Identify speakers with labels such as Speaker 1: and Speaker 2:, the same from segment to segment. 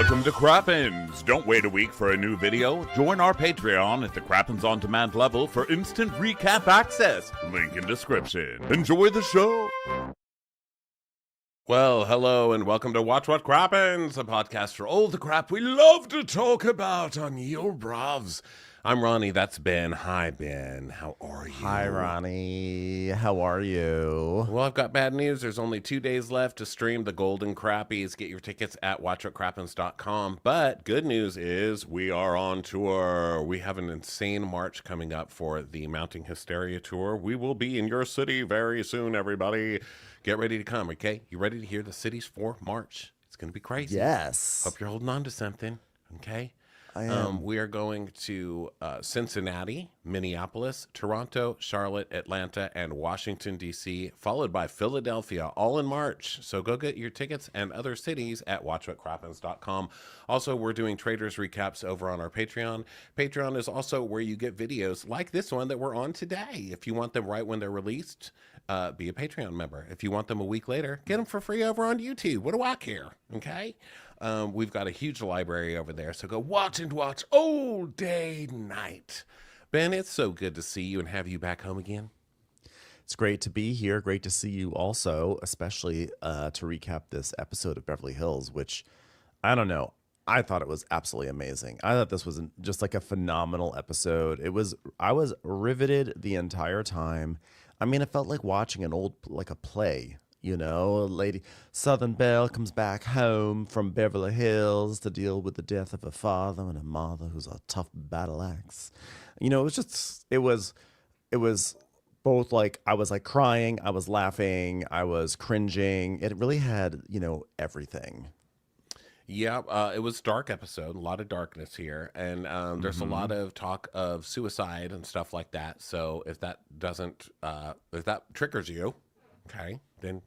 Speaker 1: Welcome to Crappens. Don't wait a week for a new video. Join our Patreon at the Crappens On Demand level for instant recap access. Link in description. Enjoy the show. Well, hello and welcome to Watch What Crappens, a podcast for all the crap we love to talk about on your bravs. I'm Ronnie, that's Ben. Hi, Ben. How are you?
Speaker 2: Hi, Ronnie. How are you?
Speaker 1: Well, I've got bad news. There's only 2 days left to stream the Golden Crappies. Get your tickets at watchwhatcrappens.com. But good news is we are on tour. We have an insane March coming up for the Mounting Hysteria tour. We will be in your city very soon, everybody. Get ready to come, okay? You ready to hear the cities for March? It's going to be crazy.
Speaker 2: Yes.
Speaker 1: Hope you're holding on to something, okay?
Speaker 2: I am.
Speaker 1: We are going to Cincinnati, Minneapolis, Toronto, Charlotte, Atlanta, and Washington, D.C., followed by Philadelphia, all in March. So go get your tickets and other cities at watchwhatcrappens.com. Also, we're doing Traders Recaps over on our Patreon. Patreon is also where you get videos like this one that we're on today. If you want them right when they're released, be a Patreon member. If you want them a week later, get them for free over on YouTube. What do I care? Okay? We've got a huge library over there, so go watch and watch all day, night. Ben, it's so good to see you and have you back home again.
Speaker 2: It's great to be here. Great to see you also, especially to recap this episode of Beverly Hills, which, I don't know, I thought it was absolutely amazing. I thought this was just like a phenomenal episode. I was riveted the entire time. I mean, it felt like watching an old, like a play. You know, Lady Southern Belle comes back home from Beverly Hills to deal with the death of her father and her mother, who's a tough battle axe. You know, it was both like, I was like crying, I was laughing, I was cringing. It really had, you know, everything.
Speaker 1: Yeah, it was a dark episode, a lot of darkness here, and there's a lot of talk of suicide and stuff like that. So if that if that triggers you, okay, then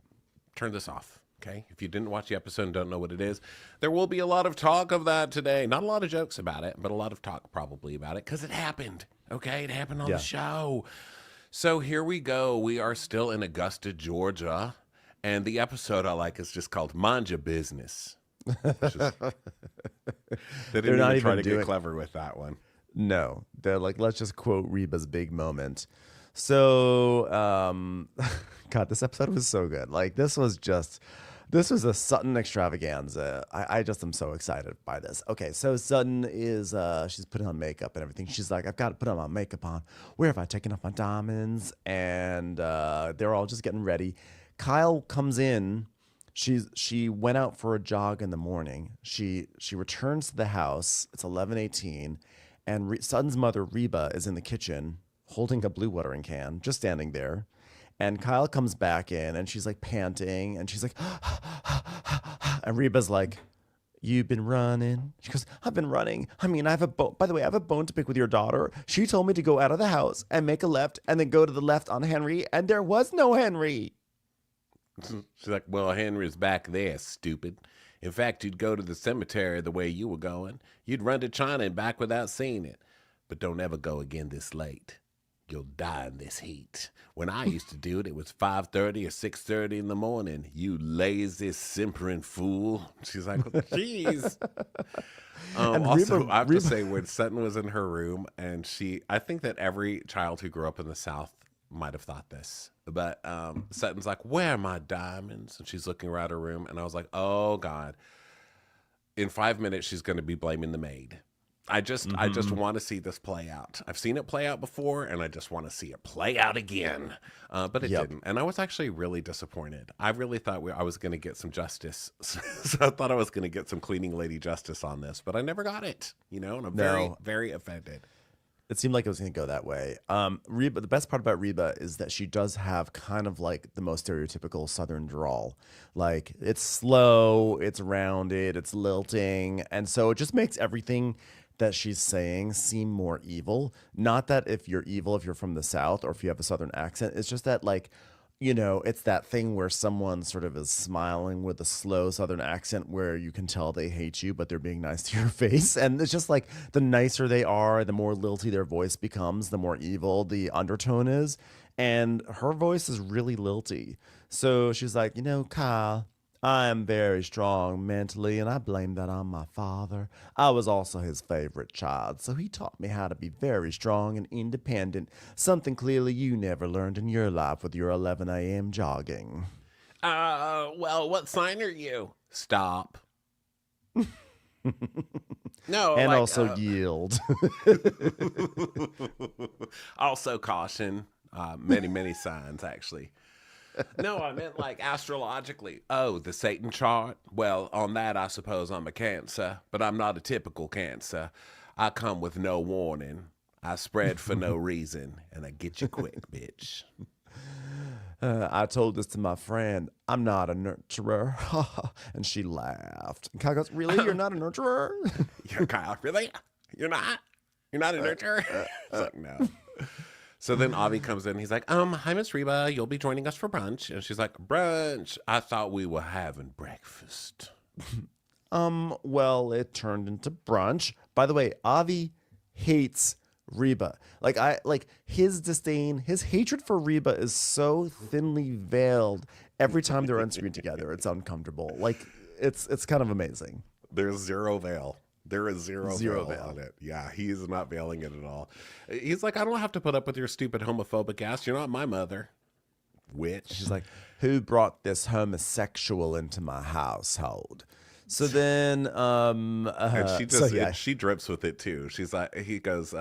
Speaker 1: turn this off, okay? If you didn't watch the episode and don't know what it is, there will be a lot of talk of that today. Not a lot of jokes about it, but a lot of talk probably about it because it happened, okay? It happened on the show. So here we go. We are still in Augusta, Georgia, and the episode I like is just called Mind Your Business. They didn't even try to get clever with that one.
Speaker 2: No, they're like, let's just quote Reba's big moment. So, God, this episode was so good. Like, this was a Sutton extravaganza. I just am so excited by this. Okay, so Sutton is, she's putting on makeup and everything. She's like, I've got to put on my makeup on. Where have I taken off my diamonds? And they're all just getting ready. Kyle comes in. She went out for a jog in the morning. She returns to the house. It's 11:18, and Sutton's mother, Reba, is in the kitchen holding a blue watering can, just standing there. And Kyle comes back in and she's like panting and she's like, and Reba's like, you've been running? She goes, I've been running. I mean, by the way, I have a bone to pick with your daughter. She told me to go out of the house and make a left and then go to the left on Henry, and there was no Henry.
Speaker 1: She's like, well, Henry's back there, stupid. In fact, you'd go to the cemetery the way you were going. You'd run to China and back without seeing it. But don't ever go again this late. You'll die in this heat. When I used to do it, it was 5:30 or 6:30 in the morning. You lazy, simpering fool. She's like, well, geez. Also, I have to say, when Sutton was in her room, and I think that every child who grew up in the South might have thought this, but Sutton's like, where are my diamonds? And she's looking around her room, and I was like, oh, God. In 5 minutes, she's going to be blaming the maid. I just want to see this play out. I've seen it play out before, and I just want to see it play out again. But it didn't. And I was actually really disappointed. I really thought I was going to get some justice. So I thought I was going to get some cleaning lady justice on this, but I never got it, you know, and I'm very, very offended.
Speaker 2: It seemed like it was going to go that way. Reba, the best part about Reba is that she does have kind of like the most stereotypical Southern drawl. Like, it's slow, it's rounded, it's lilting. And so it just makes everything that she's saying seem more evil. Not that if you're evil, if you're from the South or if you have a Southern accent, it's just that, like, you know, it's that thing where someone sort of is smiling with a slow Southern accent where you can tell they hate you, but they're being nice to your face. And it's just like, the nicer they are, the more lilty their voice becomes, the more evil the undertone is. And her voice is really lilty. So she's like, you know, Kyle, I am very strong mentally, and I blame that on my father. I was also his favorite child, so he taught me how to be very strong and independent, something clearly you never learned in your life with your 11 a.m. jogging.
Speaker 1: Well, what sign are you? Stop. No,
Speaker 2: And
Speaker 1: like,
Speaker 2: also yield.
Speaker 1: also caution. Many, many signs, actually. No, I meant like astrologically. Oh, the Satan chart? Well, on that, I suppose I'm a Cancer, but I'm not a typical Cancer. I come with no warning. I spread for no reason, and I get you quick, bitch.
Speaker 2: I told this to my friend. I'm not a nurturer. And she laughed. And Kyle goes, really? You're not a nurturer?
Speaker 1: You're Kyle, really? You're not? You're not a nurturer? It's like, no. So then Avi comes in. He's like, hi, Miss Reba. You'll be joining us for brunch. And she's like, brunch? I thought we were having breakfast.
Speaker 2: Well, it turned into brunch. By the way, Avi hates Reba. Like his disdain, his hatred for Reba is so thinly veiled every time they're on screen together. It's uncomfortable. Like it's kind of amazing.
Speaker 1: There's zero veil. There is zero
Speaker 2: Zero
Speaker 1: veil
Speaker 2: veil.
Speaker 1: on it. Yeah, he is not veiling it at all. He's like, I don't have to put up with your stupid homophobic ass. You're not my mother. Witch.
Speaker 2: She's like, who brought this homosexual into my household? So then,
Speaker 1: And she just,
Speaker 2: so yeah,
Speaker 1: she drips with it too. She's like, he goes,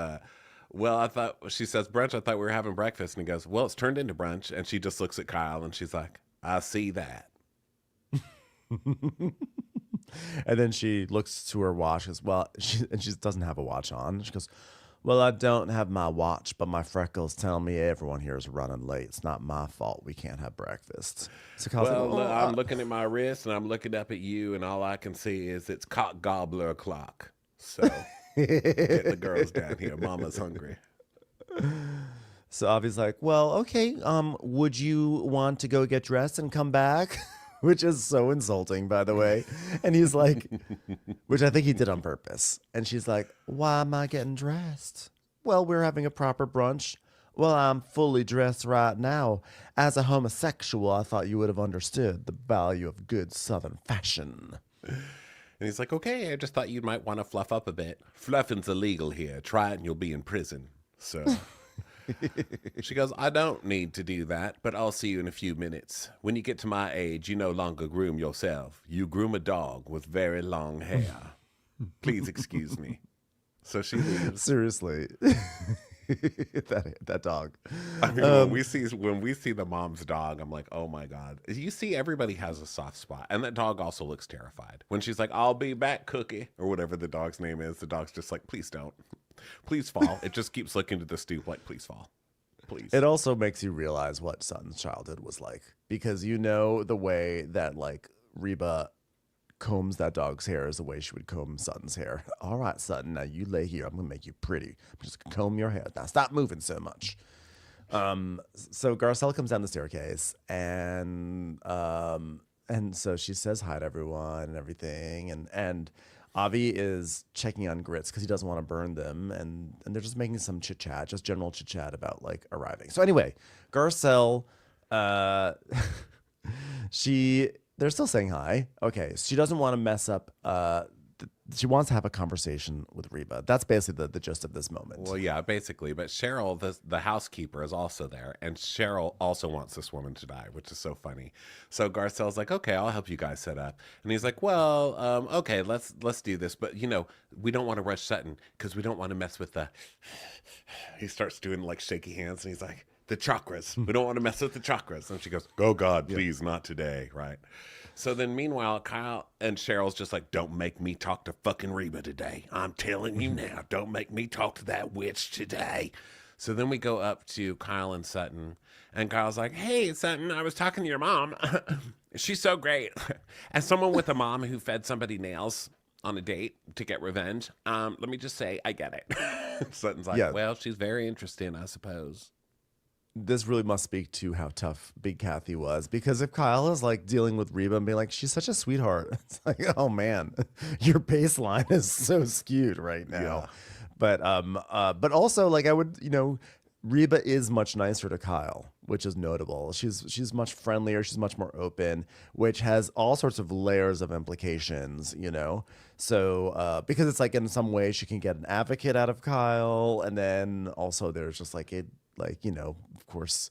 Speaker 1: well, I thought, she says, brunch, I thought we were having breakfast. And he goes, well, it's turned into brunch. And she just looks at Kyle and she's like, I see that.
Speaker 2: and then she looks to her watch as well. She doesn't have a watch on. She goes, well, I don't have my watch, but my freckles tell me everyone here is running late. It's not my fault we can't have breakfast. So Kyle's
Speaker 1: Well,
Speaker 2: like,
Speaker 1: look, I'm looking at my wrist and I'm looking up at you, and all I can see is it's cock gobbler o'clock. So get the girls down here. Mama's hungry.
Speaker 2: So Avi's like, well, okay, would you want to go get dressed and come back? Which is so insulting, by the way. And he's like, which I think he did on purpose. And she's like, why am I getting dressed? Well, we're having a proper brunch. Well, I'm fully dressed right now. As a homosexual, I thought you would have understood the value of good Southern fashion.
Speaker 1: And he's like, okay, I just thought you might want to fluff up a bit. Fluffing's illegal here. Try it and you'll be in prison. So she goes, I don't need to do that, but I'll see you in a few minutes. When you get to my age, you no longer groom yourself. You groom a dog with very long hair. Please excuse me. So she leaves.
Speaker 2: Seriously. that dog.
Speaker 1: I mean, when we see the mom's dog, I'm like, oh my God. You see, everybody has a soft spot. And that dog also looks terrified. When she's like, I'll be back, Cookie, or whatever the dog's name is, the dog's just like, please don't. Please fall. It just keeps looking to the stoop like, please fall. Please.
Speaker 2: It also makes you realize what Sutton's childhood was like, because you know the way that like Reba combs that dog's hair is the way she would comb Sutton's hair. All right, Sutton, now you lay here. I'm gonna make you pretty. I'm just gonna comb your hair. Now stop moving so much. So Garcelle comes down the staircase and so she says hi to everyone and everything, and Avi is checking on Grits because he doesn't want to burn them, and they're just making some chit chat, just general chit chat about like arriving. So anyway, Garcelle, they're still saying hi. Okay, so she doesn't want to mess up. She wants to have a conversation with Reba. That's basically the gist of this moment.
Speaker 1: Well, yeah, basically. But Cheryl, the housekeeper, is also there, and Cheryl also wants this woman to die, which is so funny. So Garcelle's like, "Okay, I'll help you guys set up," and he's like, "Well, okay, let's do this, but we don't want to rush Sutton because we don't want to mess with the." He starts doing like shaky hands, and he's like, "The chakras. We don't want to mess with the chakras." And she goes, "Oh God, please, not today, right?" So then, meanwhile, Kyle and Cheryl's just like, don't make me talk to fucking Reba today. I'm telling you now, don't make me talk to that witch today. So then we go up to Kyle and Sutton, and Kyle's like, hey, Sutton, I was talking to your mom. She's so great. As someone with a mom who fed somebody nails on a date to get revenge, let me just say, I get it. Sutton's like, well, she's very interesting, I suppose.
Speaker 2: This really must speak to how tough Big Kathy was, because if Kyle is like dealing with Reba and being like, she's such a sweetheart, it's like, oh man, your baseline is so skewed right now. Yeah. But also like I would, Reba is much nicer to Kyle, which is notable. She's much friendlier. She's much more open, which has all sorts of layers of implications, you know. So because it's like in some way she can get an advocate out of Kyle, and then also there's just like like, you know, of course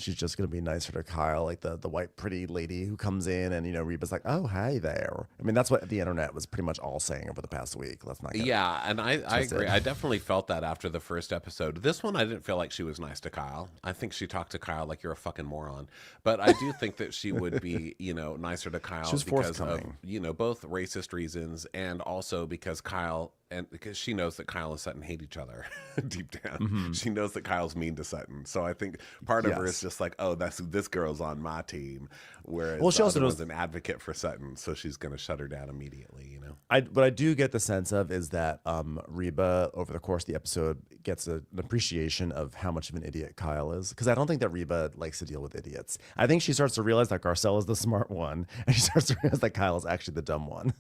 Speaker 2: she's just gonna be nicer to Kyle, like the white pretty lady who comes in, and you know Reba's like, oh hi there. I mean that's what the internet was pretty much all saying over the past week. Let's not get
Speaker 1: Yeah, and I
Speaker 2: twisted.
Speaker 1: agree. I definitely felt that after the first episode. This one, I didn't feel like she was nice to Kyle. I think she talked to Kyle like you're a fucking moron. But I do think that she would be, you know, nicer to Kyle
Speaker 2: She was
Speaker 1: because of,
Speaker 2: forthcoming.
Speaker 1: you know, both racist reasons and also because Kyle and because she knows that Kyle and Sutton hate each other deep down. She knows that Kyle's mean to Sutton. So I think part of her is
Speaker 2: Yes.
Speaker 1: just like, oh, this girl's on my team, whereas
Speaker 2: Well, she
Speaker 1: the
Speaker 2: also
Speaker 1: other
Speaker 2: knows.
Speaker 1: one's an advocate for Sutton, so she's going to shut her down immediately, you know?
Speaker 2: What I do get the sense of is that Reba, over the course of the episode, gets an appreciation of how much of an idiot Kyle is. Because I don't think that Reba likes to deal with idiots. I think she starts to realize that Garcelle is the smart one, and she starts to realize that Kyle is actually the dumb one.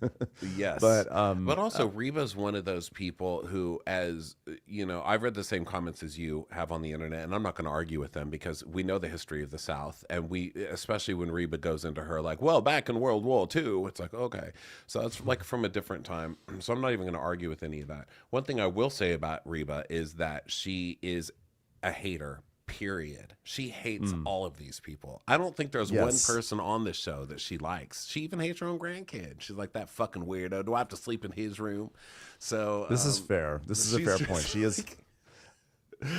Speaker 1: Yes.
Speaker 2: But
Speaker 1: Also Reba's one of those people who, as you know, I've read the same comments as you have on the internet, and I'm not going to argue with them because we know the history of the South, and we, especially when Reba goes into her like, well, back in World War II, it's like, okay, so it's like from a different time. So I'm not even going to argue with any of that. One thing I will say about Reba is that she is a hater. Period. She hates all of these people. I don't think there's one
Speaker 2: Yes.
Speaker 1: person on this show that she likes. She even hates her own grandkid. She's like, that fucking weirdo. Do I have to sleep in his room? So
Speaker 2: this is fair. This is a
Speaker 1: she's
Speaker 2: fair
Speaker 1: just
Speaker 2: point.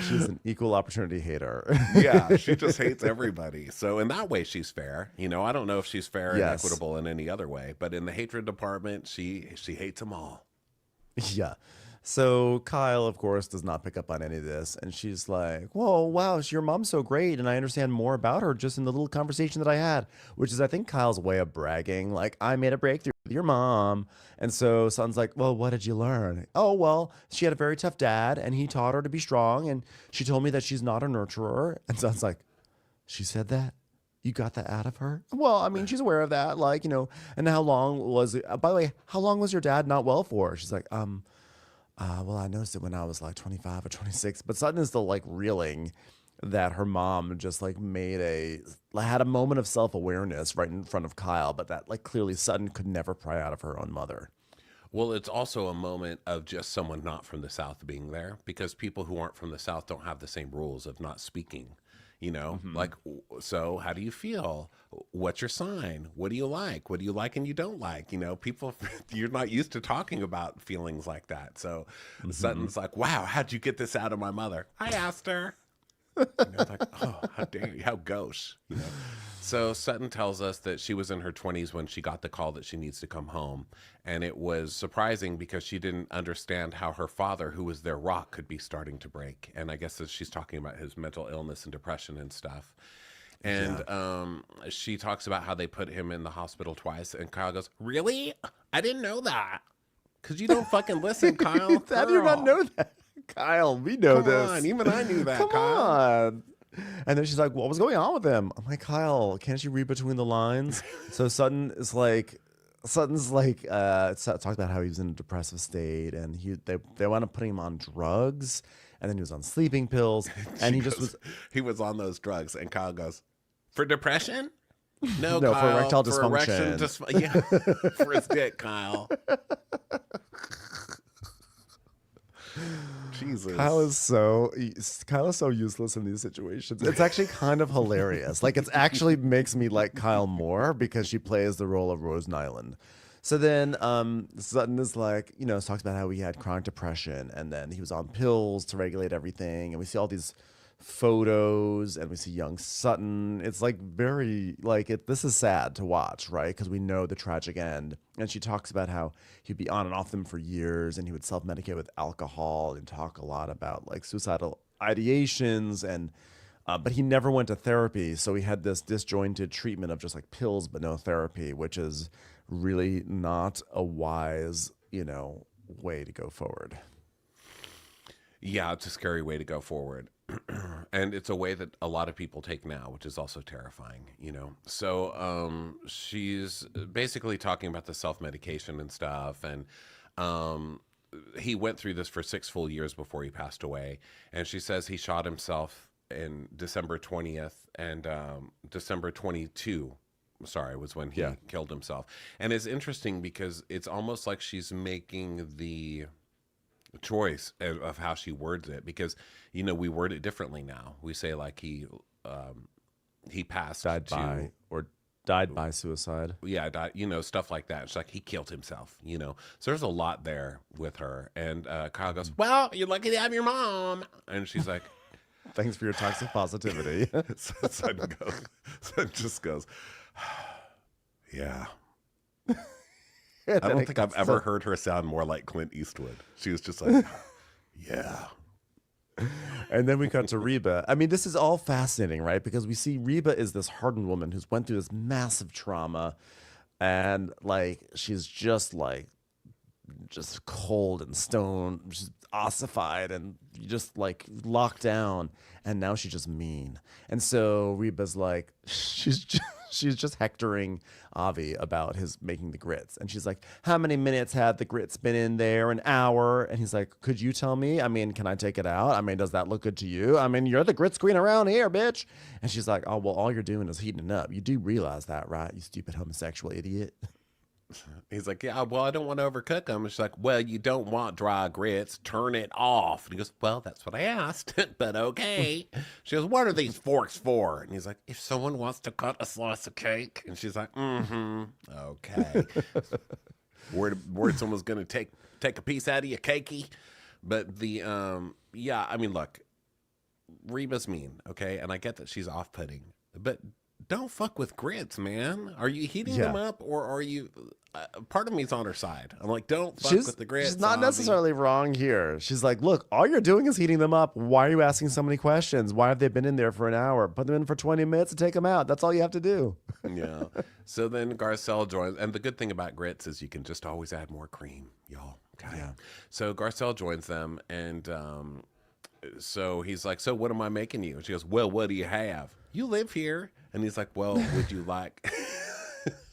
Speaker 2: She's an equal opportunity hater.
Speaker 1: yeah, she just hates everybody. So in that way, she's fair. You know, I don't know if she's fair and
Speaker 2: Yes.
Speaker 1: equitable in any other way, but in the hatred department, she hates them all.
Speaker 2: Yeah. So Kyle, of course, does not pick up on any of this. And she's like, whoa, wow, your mom's so great. And I understand more about her just in the little conversation that I had, which is, I think, Kyle's way of bragging. Like, I made a breakthrough with your mom. And so Son's like, well, what did you learn? Oh, well, she had a very tough dad and he taught her to be strong. And she told me that she's not a nurturer. And Son's like, she said that? You got that out of her? Well, I mean, she's aware of that. Like, you know, and how long was it? By the way, how long was your dad not well for? She's like, well, I noticed it when I was like 25 or 26, but Sutton is still like reeling that her mom just like had a moment of self-awareness right in front of Kyle, but that like clearly Sutton could never pry out of her own mother.
Speaker 1: Well, it's also a moment of just someone not from the South being there because people who aren't from the South don't have the same rules of not speaking. You know, like, so how do you feel? What's your sign? What do you like? What do you like and you don't like? You know, people, you're not used to talking about feelings like that. So Sutton's like, wow, how'd you get this out of my mother? I asked her. You know, like, oh, how dare you? How gauche, you know? So Sutton tells us that she was in her 20s when she got the call that she needs to come home. And it was surprising because she didn't understand how her father, who was their rock, could be starting to break. And I guess that she's talking about his mental illness and depression and stuff. And she talks about how they put him in the hospital twice. And Kyle goes, really? I didn't know that. Because you don't fucking listen, Kyle.
Speaker 2: How do you not
Speaker 1: Girl.
Speaker 2: know that? Kyle, we know
Speaker 1: Come
Speaker 2: this.
Speaker 1: on, even I knew that,
Speaker 2: Come
Speaker 1: Kyle.
Speaker 2: on. And then she's like, what was going on with him? I'm like, Kyle, can't you read between the lines? So Sutton's like, talked about how he was in a depressive state and they wound up putting him on drugs and then he was on sleeping pills and he just was,
Speaker 1: He was on those drugs, and Kyle goes, for depression? No,
Speaker 2: No, for
Speaker 1: Kyle,
Speaker 2: erectile
Speaker 1: for erection
Speaker 2: dysfunction.
Speaker 1: yeah, for his dick, Kyle. Jesus.
Speaker 2: Kyle is so useless in these situations. It's actually kind of hilarious. Like, it's actually makes me like Kyle more because she plays the role of Rose Nyland. So then Sutton is like, you know, talks about how he had chronic depression and then he was on pills to regulate everything. And we see all these photos and we see young Sutton. It's like very like this is sad to watch, right? Because we know the tragic end. And she talks about how he'd be on and off them for years and he would self-medicate with alcohol and talk a lot about like suicidal ideations and but he never went to therapy. So he had this disjointed treatment of just like pills but no therapy, which is really not a wise, you know, way to go forward.
Speaker 1: Yeah, it's a scary way to go forward. And it's a way that a lot of people take now, which is also terrifying, you know? So she's basically talking about the self-medication and stuff. And he went through this for 6 full years before he passed away. And she says he shot himself in December 20th and December 22. Sorry, was when he killed himself. And it's interesting because it's almost like she's making the choice of how she words it, because we word it differently now. We say like he passed
Speaker 2: died by suicide.
Speaker 1: Yeah, died, stuff like that. It's like he killed himself, So there's a lot there with her. And Kyle goes, "Well, you're lucky to have your mom." And she's like,
Speaker 2: "Thanks for your toxic positivity."
Speaker 1: Son just goes, "Yeah." I don't think I've ever heard her sound more like Clint Eastwood. She was just like, "Yeah."
Speaker 2: And then we cut to Reba. I mean, this is all fascinating, right? Because we see Reba is this hardened woman who's went through this massive trauma, and like she's just cold and stone, just ossified and just like locked down. And now she's just mean. And so Reba's like, she's just hectoring Avi about his making the grits. And she's like, "How many minutes had the grits been in there? An hour?" And he's like, "Could you tell me? I mean, can I take it out? I mean, does that look good to you? I mean, you're the grits queen around here, bitch." And she's like, "Oh, well, all you're doing is heating it up. You do realize that, right? You stupid homosexual idiot."
Speaker 1: He's like, "Yeah, well, I don't want to overcook them." And she's like, "Well, you don't want dry grits. Turn it off." And he goes, "Well, that's what I asked, but okay." She goes, "What are these forks for?" And he's like, "If someone wants to cut a slice of cake." And she's like, "Okay." Worried someone's going to take a piece out of your cakey. But yeah, I mean, look, Reba's mean, okay? And I get that she's off-putting, but don't fuck with grits, man. Are you heating them up, or are you... part of me's on her side. I'm like, don't fuck with the grits.
Speaker 2: She's not necessarily wrong here. She's like, "Look, all you're doing is heating them up. Why are you asking so many questions? Why have they been in there for an hour? Put them in for 20 minutes and take them out. That's all you have to do."
Speaker 1: Yeah. So then Garcelle joins. And the good thing about grits is you can just always add more cream, y'all. Okay. Yeah. So Garcelle joins them, and so he's like, "So what am I making you?" And she goes, "Well, what do you have? You live here." And he's like, "Well, would you like..."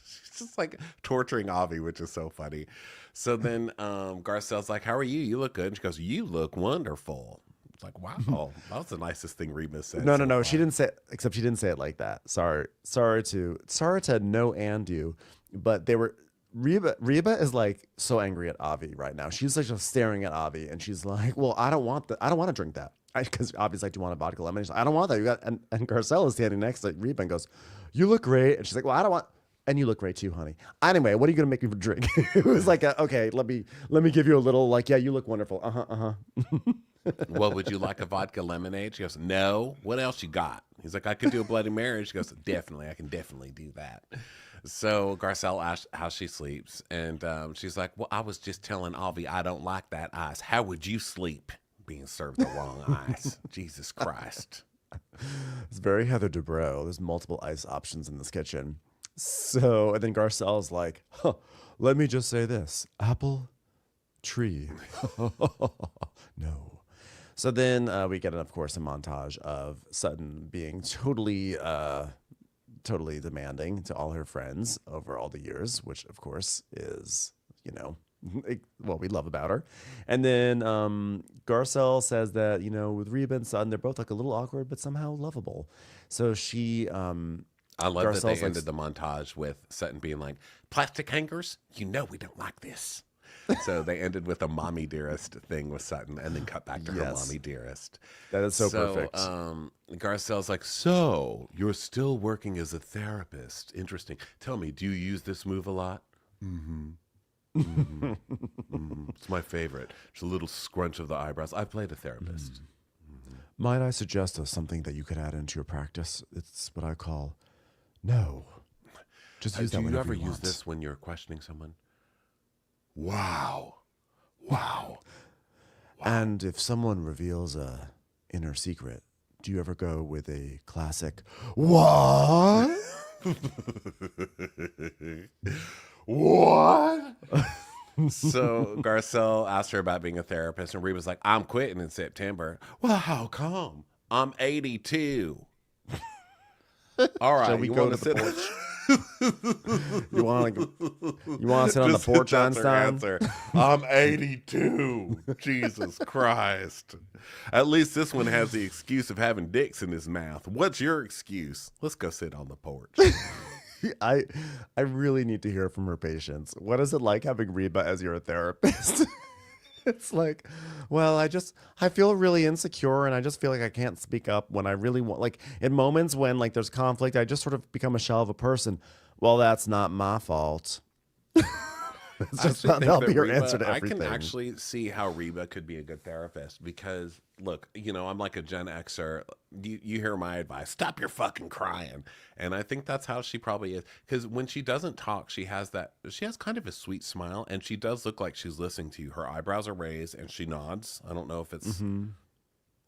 Speaker 1: She's just like torturing Avi, which is so funny. So then Garcelle's like, "How are you? You look good." And she goes, "You look wonderful." It's like, wow, that was the nicest thing Reba said.
Speaker 2: No. She didn't say, except she didn't say it like that. Sorry to no and you, but they were... Reba is like so angry at Avi right now. She's like just staring at Avi, and she's like, "Well, I don't want to drink that." Because Avi's like, "Do you want a vodka lemon?" She's like, "I don't want that." And Garcelle is standing next to Reba and goes, "You look great." And she's like, "Well, I don't want..." "And you look great too, honey. Anyway, what are you gonna make me drink?" It was like, "Okay, let me give you a little, like, yeah, you look wonderful.
Speaker 1: "Well, would you like a vodka lemonade?" She goes, "No. What else you got?" He's like, "I could do a Bloody Mary." She goes, "Definitely, I can definitely do that." So Garcelle asked how she sleeps, and she's like, "Well, I was just telling Avi I don't like that ice. How would you sleep being served the wrong ice?" Jesus Christ.
Speaker 2: It's very Heather Dubrow. There's multiple ice options in this kitchen. So, and then Garcelle's like, "Let me just say this. Apple, tree." No. So then we get, of course, a montage of Sutton being totally demanding to all her friends over all the years, which, of course, is, what we love about her. And then Garcelle says that, with Reba and Sutton, they're both like a little awkward, but somehow lovable. So she...
Speaker 1: I love that they ended the montage with Sutton being like, "Plastic hangers? We don't like this." So they ended with a "mommy dearest" thing with Sutton, and then cut back to her "mommy dearest."
Speaker 2: That is so perfect.
Speaker 1: Garcelle's like, "So you're still working as a therapist? Interesting. Tell me, do you use this move a lot?" "It's my favorite. It's a little scrunch of the eyebrows. I played a therapist."
Speaker 2: "Might I suggest something that you could add into your practice? It's what I call..." "No. Just use that whenever you want."
Speaker 1: Do you ever use this when you're questioning someone? Wow.
Speaker 2: "And if someone reveals a inner secret, do you ever go with a classic, 'What?'"
Speaker 1: "What?" So Garcelle asked her about being a therapist, and Reba's like, "I'm quitting in September." "Well, how come? I'm 82. All right,
Speaker 2: Shall we go to the porch? You want to sit on the porch,
Speaker 1: that's her
Speaker 2: Einstein?
Speaker 1: answer. I'm 82. Jesus Christ. At least this one has the excuse of having dicks in his mouth. What's your excuse? Let's go sit on the porch.
Speaker 2: I really need to hear from her patients. What is it like having Reba as your therapist? It's like, well, I feel really insecure and I just feel like I can't speak up when I really want, like in moments when like there's conflict, I just sort of become a shell of a person. Well, that's not my fault. It's just that'll be your answer to everything.
Speaker 1: I can actually see how Reba could be a good therapist because, look, I'm like a Gen Xer. You hear my advice, stop your fucking crying. And I think that's how she probably is. Because when she doesn't talk, she has kind of a sweet smile, and she does look like she's listening to you. Her eyebrows are raised, and she nods. I don't know if it's...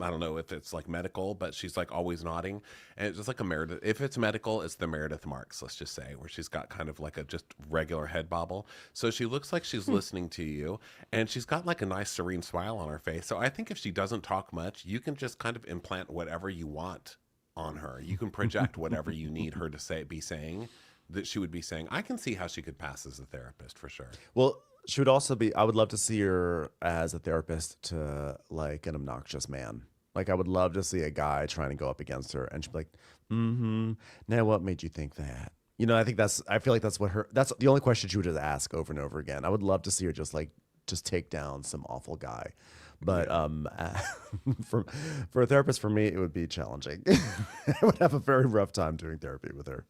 Speaker 1: I don't know if it's like medical, but she's like always nodding. And it's just like a Meredith. If it's medical, it's the Meredith Marks, let's just say, where she's got kind of like a just regular head bobble. So she looks like she's listening to you, and she's got like a nice serene smile on her face. So I think if she doesn't talk much, you can just kind of implant whatever you want on her. You can project whatever you need her to be saying that she would be saying. I can see how she could pass as a therapist for sure.
Speaker 2: Well, she would also be, I would love to see her as a therapist to like an obnoxious man. Like I would love to see a guy trying to go up against her and she'd be like, now what made you think that? I feel like that's the only question she would just ask over and over again. I would love to see her just take down some awful guy. But for a therapist, for me, it would be challenging. I would have a very rough time doing therapy with her.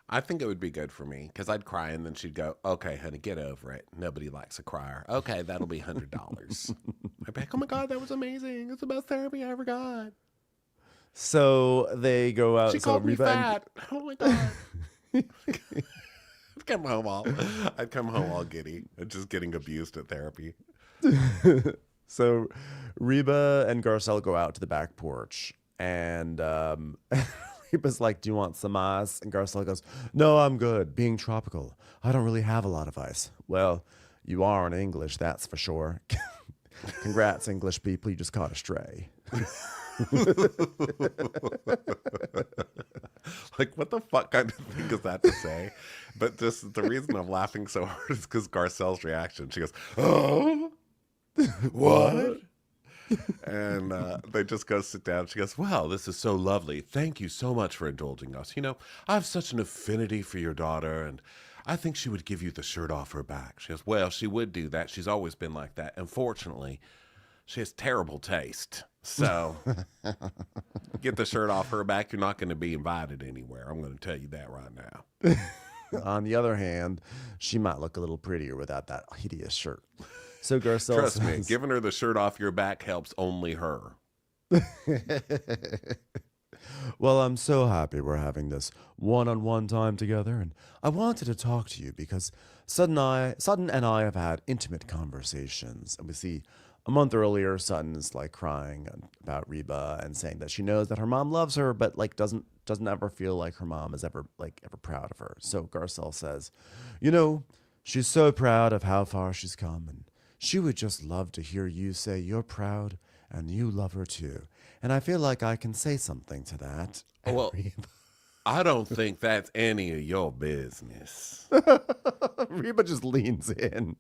Speaker 1: I think it would be good for me because I'd cry and then she'd go, okay, honey, get over it. Nobody likes a crier. Okay, that'll be $100. I'd be like, oh my God, that was amazing. It's the best therapy I ever got.
Speaker 2: So they go out.
Speaker 1: She called me fat. Oh my God. I'd come home all giddy, just getting abused at therapy.
Speaker 2: So Reba and Garcelle go out to the back porch and Reba's like, do you want some ice? And Garcelle goes, no, I'm good. Being tropical. I don't really have a lot of ice. Well, you are in English, that's for sure. Congrats, English people. You just caught a stray.
Speaker 1: Like, what the fuck kind of thing is that to say? But just the reason I'm laughing so hard is because Garcelle's reaction. She goes, oh, what? And they just go sit down. She goes, well, this is so lovely. Thank you so much for indulging us. I have such an affinity for your daughter, and I think she would give you the shirt off her back. She goes, well, she would do that. She's always been like that. Unfortunately, she has terrible taste. So get the shirt off her back. You're not going to be invited anywhere. I'm going to tell you that right now.
Speaker 2: On the other hand, she might look a little prettier without that hideous shirt. So Garcelle
Speaker 1: Trust
Speaker 2: says,
Speaker 1: me, giving her the shirt off your back helps only her.
Speaker 2: well, I'm so happy we're having this one-on-one time together, and I wanted to talk to you because Sutton and I have had intimate conversations, and we see a month earlier, Sutton is like crying about Reba and saying that she knows that her mom loves her, but like doesn't ever feel like her mom is ever proud of her. So Garcelle says, she's so proud of how far she's come, and she would just love to hear you say you're proud and you love her too. And I feel like I can say something to that.
Speaker 1: Well, I don't think that's any of your business.
Speaker 2: Reba just leans in.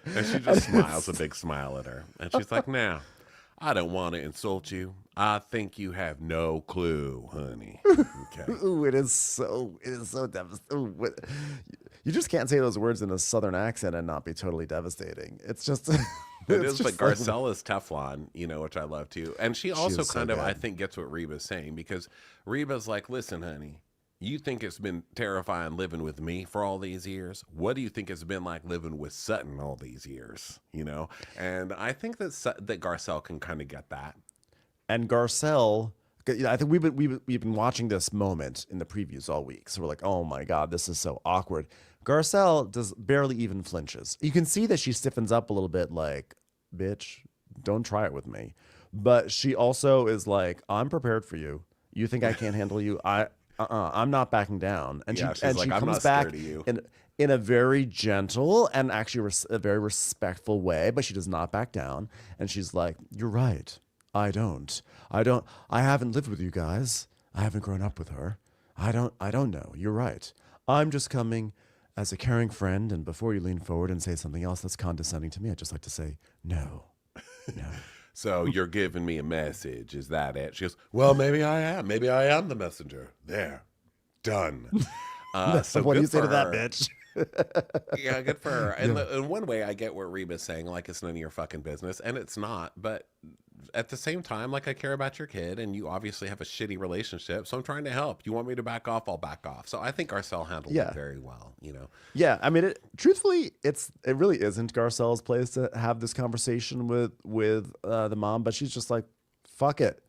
Speaker 1: And she just smiles a big smile at her. And she's like, now, I don't want to insult you. I think you have no clue, honey. Okay.
Speaker 2: Ooh, it is so devastating. You just can't say those words in a Southern accent and not be totally devastating. It's just...
Speaker 1: It is, but Garcelle is Teflon, which I love too. And she also kind of,
Speaker 2: good.
Speaker 1: I think, gets what Reba's saying, because Reba's like, listen, honey, you think it's been terrifying living with me for all these years? What do you think it's been like living with Sutton all these years? And I think that Garcelle can kind of get that.
Speaker 2: And Garcelle, I think we've been watching this moment in the previews all week. So we're like, oh my God, this is so awkward. Garcelle barely even flinches. You can see that she stiffens up a little bit like, bitch, don't try it with me. But she also is like, I'm prepared for you. You think I can't handle you? I'm not backing down. And
Speaker 1: yeah,
Speaker 2: she
Speaker 1: like,
Speaker 2: comes back in a very gentle and actually a very respectful way, but she does not back down. And she's like, you're right. I haven't lived with you guys. I haven't grown up with her. I don't know. You're right. I'm just coming as a caring friend, and before you lean forward and say something else that's condescending to me, I'd just like to say, no, no.
Speaker 1: So you're giving me a message. Is that it? She goes, well, maybe I am. Maybe I am the messenger. There. Done. So
Speaker 2: What do
Speaker 1: good
Speaker 2: you say
Speaker 1: for
Speaker 2: to that
Speaker 1: her.
Speaker 2: bitch?
Speaker 1: Yeah, good for her. And in one way, I get what Reba's saying, like it's none of your fucking business, and it's not. But at the same time, like I care about your kid, and you obviously have a shitty relationship, so I'm trying to help. You want me to back off? I'll back off. So I think Garcelle handled
Speaker 2: Yeah.
Speaker 1: it very well. You know.
Speaker 2: Yeah, I mean, truthfully, it really isn't Garcelle's place to have this conversation with the mom, but she's just like, fuck it,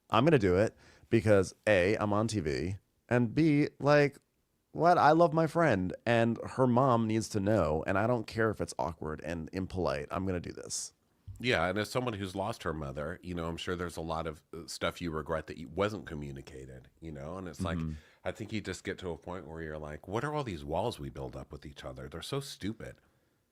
Speaker 2: I'm gonna do it because A, I'm on TV, and B, like, what? I love my friend, and her mom needs to know, and I don't care if it's awkward and impolite. I'm gonna do this.
Speaker 1: Yeah, and as someone who's lost her mother, you know, I'm sure there's a lot of stuff you regret that wasn't communicated, you know, and it's like, I think you just get to a point where you're like, what are all these walls we build up with each other? They're so stupid.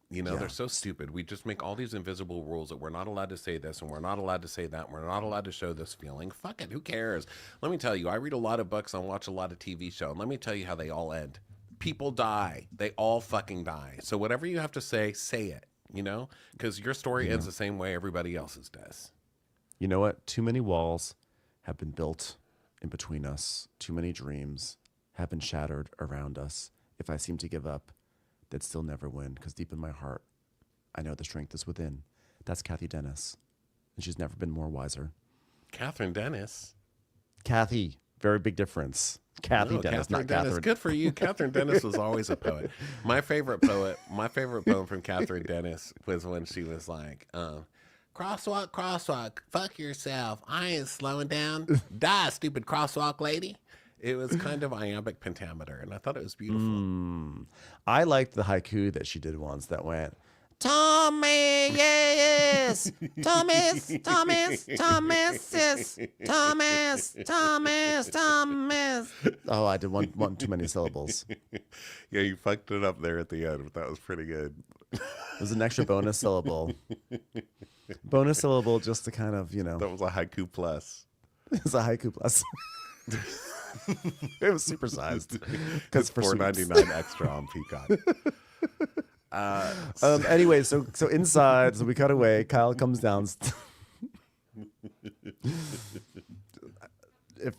Speaker 1: You know, they're so stupid. We just make all these invisible rules that we're not allowed to say this and we're not allowed to say that. And we're not allowed to show this feeling. Fuck it. Who cares? Let me tell you, I read a lot of books and watch a lot of TV shows. And let me tell you how they all end. People die. They all fucking die. So whatever you have to say it, you know, because your story ends the same way everybody else's does.
Speaker 2: You know what? Too many walls have been built in between us. Too many dreams have been shattered around us. If I seem to give up, they'd still never win, because deep in my heart, I know the strength is within. That's Kathy Dennis, and she's never been more wiser.
Speaker 1: Catherine Dennis.
Speaker 2: Kathy, very big difference. Kathy Dennis,
Speaker 1: Catherine
Speaker 2: not
Speaker 1: Dennis.
Speaker 2: Catherine.
Speaker 1: Good for you. Catherine Dennis was always a poet. My favorite poem from Catherine Dennis was when she was like, crosswalk, crosswalk, fuck yourself. I ain't slowing down. Die, stupid crosswalk lady. It was kind of iambic pentameter, and I thought it was beautiful.
Speaker 2: I liked the haiku that she did once that went, Tommy, yes, Thomas, Thomas, Thomas, Thomas, Thomas, Thomas. Oh, I did one too many syllables.
Speaker 1: Yeah, you fucked it up there at the end, but that was pretty good.
Speaker 2: There's an extra bonus syllable. Bonus syllable just to kind of, you know.
Speaker 1: That was a haiku plus.
Speaker 2: It's a haiku plus. It was supersized. Because for
Speaker 1: $4.99 extra on Peacock.
Speaker 2: Anyway, so inside, so we cut away. Kyle comes down.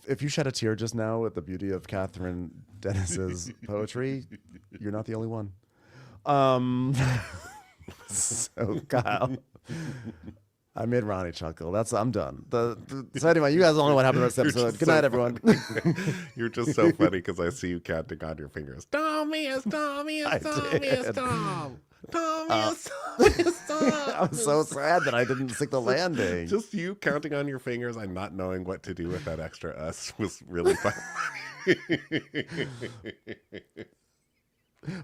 Speaker 2: If you shed a tear just now at the beauty of Catherine Dennis's poetry, you're not the only one. So Kyle, I made Ronnie chuckle. I'm done. So anyway, you guys don't know what happened in this episode. Good night, everyone.
Speaker 1: You're just so funny because I see you counting on your fingers. Tommy is Tommy is Tommy is Tom. Tommy is Tommy is Tom.
Speaker 2: I'm so sad that I didn't stick the landing.
Speaker 1: Just you counting on your fingers and not knowing what to do with that extra us was really funny.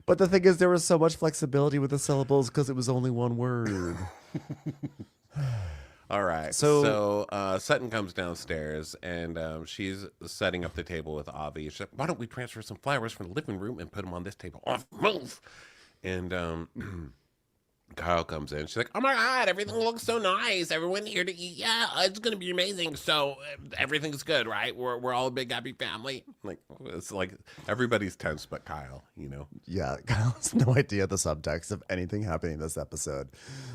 Speaker 2: But the thing is, there was so much flexibility with the syllables because it was only one word.
Speaker 1: All right. So Sutton comes downstairs and she's setting up the table with Avi. She's like, why don't we transfer some flowers from the living room and put them on this table? Off, move. And Kyle comes in. She's like, oh my God, everything looks so nice. Everyone here to eat. Yeah, it's going to be amazing. So everything's good, right? We're all a big happy family. Like, it's like everybody's tense but Kyle, you know?
Speaker 2: Yeah, Kyle has no idea the subtext of anything happening in this episode.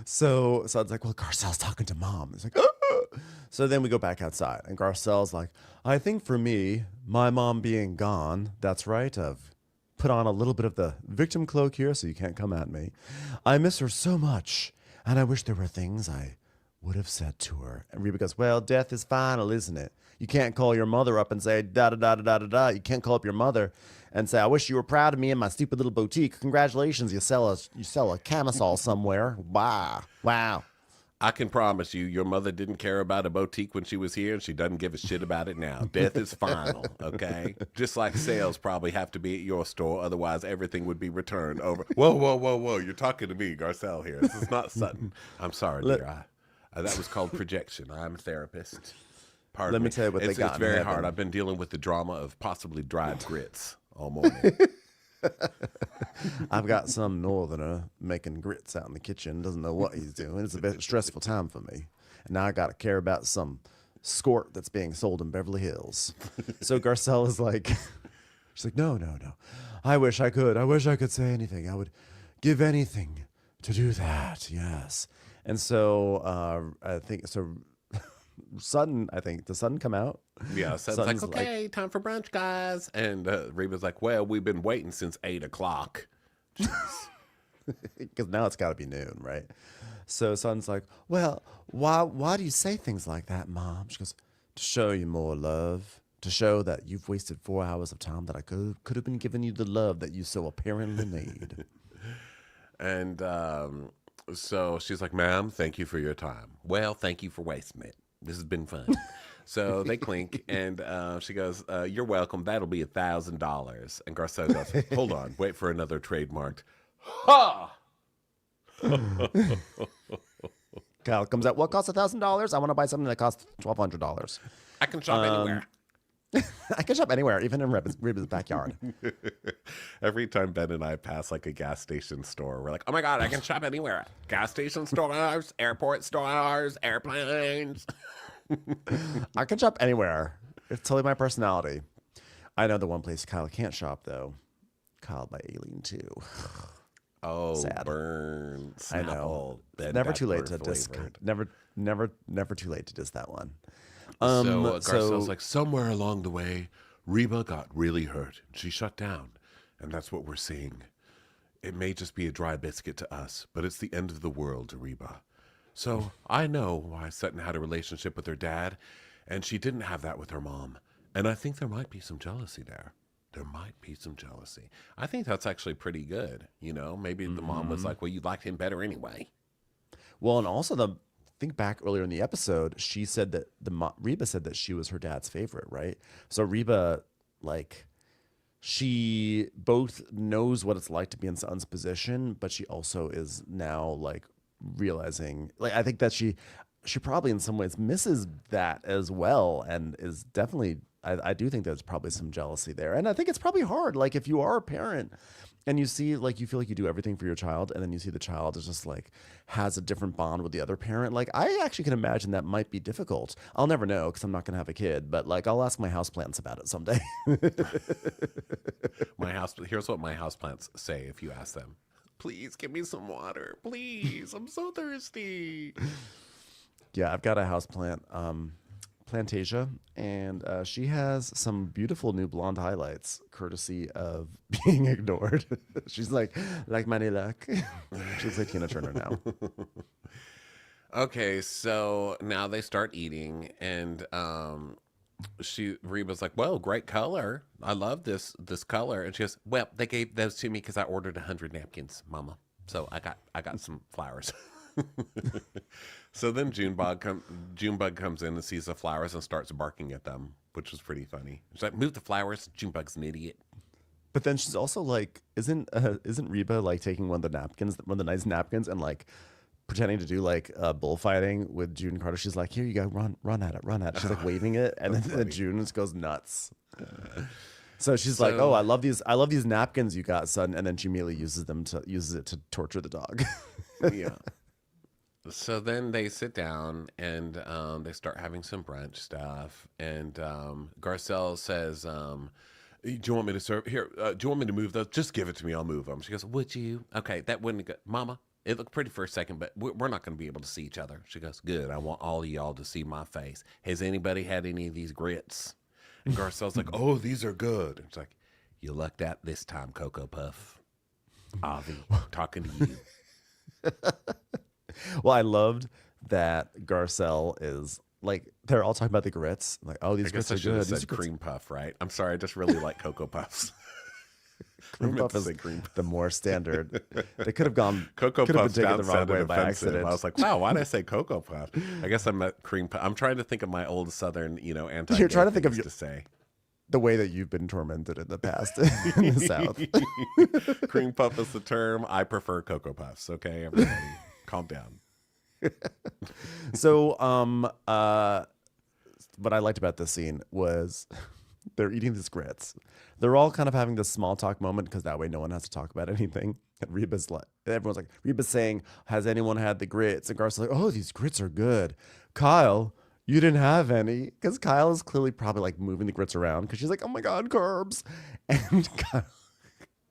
Speaker 2: So it's like, well, Garcelle's talking to mom. It's like, ah! So then we go back outside, and Garcelle's like, I think for me, my mom being gone, that's right, I've put on a little bit of the victim cloak here so you can't come at me. I miss her so much, and I wish there were things I would have said to her. And Reba goes, well, death is final, isn't it? You can't call your mother up and say, da-da-da-da-da-da-da. You can't call up your mother and say, I wish you were proud of me in my stupid little boutique. Congratulations, you sell a camisole somewhere. Wow.
Speaker 1: I can promise you, your mother didn't care about a boutique when she was here, and she doesn't give a shit about it now. Death is final, okay? Just like sales probably have to be at your store, otherwise everything would be returned over. Whoa. You're talking to me, Garcelle here. This is not Sutton. I'm sorry, dear. That was called projection. I'm a therapist. Pardon
Speaker 2: Let me tell you what they got
Speaker 1: It's
Speaker 2: in
Speaker 1: very
Speaker 2: heaven.
Speaker 1: hard. I've been dealing with the drama of possibly dried grits all morning.
Speaker 2: I've got some northerner making grits out in the kitchen, doesn't know what he's doing. It's a bit stressful time for me. And now I got to care about some skort that's being sold in Beverly Hills. So Garcelle is like, She's like, no, no, no. I wish I could. I wish I could say anything. I would give anything to do that. Yes. And so I think so. Sutton, I think, does Sutton come out?
Speaker 1: Yeah, Sutton's like, okay, time for brunch, guys. And Reba's like, well, we've been waiting since 8 o'clock.
Speaker 2: Because now it's got to be noon, right? So Sutton's like, well, why do you say things like that, Mom? She goes, to show you more love, to show that you've wasted 4 hours of time that I could have been giving you the love that you so apparently need.
Speaker 1: And so she's like, ma'am, thank you for your time. Well, thank you for wasting it. This has been fun. So they clink, and she goes, you're welcome. That'll be $1,000. And Garcelle goes, hold on, wait for another trademarked. Ha!
Speaker 2: Kyle comes out, what costs $1,000? I want to buy something that costs $1,200.
Speaker 1: I can shop anywhere.
Speaker 2: I can shop anywhere, even in Reba's backyard.
Speaker 1: Every time Ben and I pass like a gas station store, we're like, oh my God, I can shop anywhere. Gas station stores, airport stores, airplanes.
Speaker 2: I can shop anywhere. It's totally my personality. I know the one place Kyle can't shop, though. Kyle by Aileen 2.
Speaker 1: Oh,
Speaker 2: sad.
Speaker 1: Burn.
Speaker 2: I know. Never too late to diss. Never too late to diss that one.
Speaker 1: So Garcelle's like, somewhere along the way, Reba got really hurt. She shut down. And that's what we're seeing. It may just be a dry biscuit to us, but it's the end of the world to Reba. So I know why Sutton had a relationship with her dad, and she didn't have that with her mom. And I think there might be some jealousy there. There might be some jealousy. I think that's actually pretty good. You know, maybe the mom was like, well, you liked him better anyway.
Speaker 2: Well, and also think back earlier in the episode, she said that Reba said that she was her dad's favorite, right? So Reba, like, she both knows what it's like to be in Sutton's position, but she also is now like realizing, like, I think that she probably in some ways misses that as well, and is definitely. I do think there's probably some jealousy there, and I think it's probably hard. Like, if you are a parent and you see, like, you feel like you do everything for your child, and then you see the child is just like has a different bond with the other parent. Like, I actually can imagine that might be difficult. I'll never know because I'm not gonna have a kid, but like, I'll ask my houseplants about it someday.
Speaker 1: Here's what my houseplants say if you ask them. Please give me some water. Please, I'm so thirsty.
Speaker 2: Yeah, I've got a houseplant. Plantasia, and she has some beautiful new blonde highlights courtesy of being ignored. She's like Manny Luck. She's like Tina Turner now.
Speaker 1: Okay, so now they start eating, and Reba's like, well, great color. I love this color. And she goes, well, they gave those to me because I ordered 100 napkins, Mama. So I got some flowers. So then Junebug comes in and sees the flowers and starts barking at them, which was pretty funny. She's like, move the flowers. Junebug's an idiot.
Speaker 2: But then she's also like, isn't Reba like taking one of the nice napkins, and like pretending to do like bullfighting with June Carter? She's like, here you go, run at it. She's like waving it, and then June just goes nuts. So she's like, oh, I love these napkins you got, son, and then she immediately uses it to torture the dog.
Speaker 1: Yeah. So then they sit down and they start having some brunch stuff. And Garcelle says, do you want me to serve? Here, do you want me to move those? Just give it to me. I'll move them. She goes, would you? Okay, that wouldn't go. Mama, it looked pretty for a second, but we're not going to be able to see each other. She goes, good. I want all of y'all to see my face. Has anybody had any of these grits? And Garcelle's like, oh, these are good. And it's like, you lucked out this time, Cocoa Puff. Avi, talking to you.
Speaker 2: Well, I loved that Garcelle is like, they're all talking about the grits. I'm like, oh, these grits are good.
Speaker 1: These are cream puff, right? I'm sorry, I just really like Cocoa Puffs.
Speaker 2: Cream puff is the more standard. They could have gone.
Speaker 1: Cocoa Puffs
Speaker 2: been taken the wrong way by accident.
Speaker 1: I was like, wow, why did I say Cocoa Puff? I guess I meant cream puff. I'm trying to think of my old Southern, anti.
Speaker 2: You're trying to think of
Speaker 1: to say
Speaker 2: the way that you've been tormented in the past in the South.
Speaker 1: Cream puff is the term. I prefer Cocoa Puffs. Okay, everybody. Calm down.
Speaker 2: So, what I liked about this scene was they're eating these grits. They're all kind of having this small talk moment because that way no one has to talk about anything. And everyone's like, Reba's saying, has anyone had the grits? And Garth's like, oh, these grits are good. Kyle, You didn't have any, because Kyle is clearly probably like moving the grits around because she's like, oh my God, carbs. And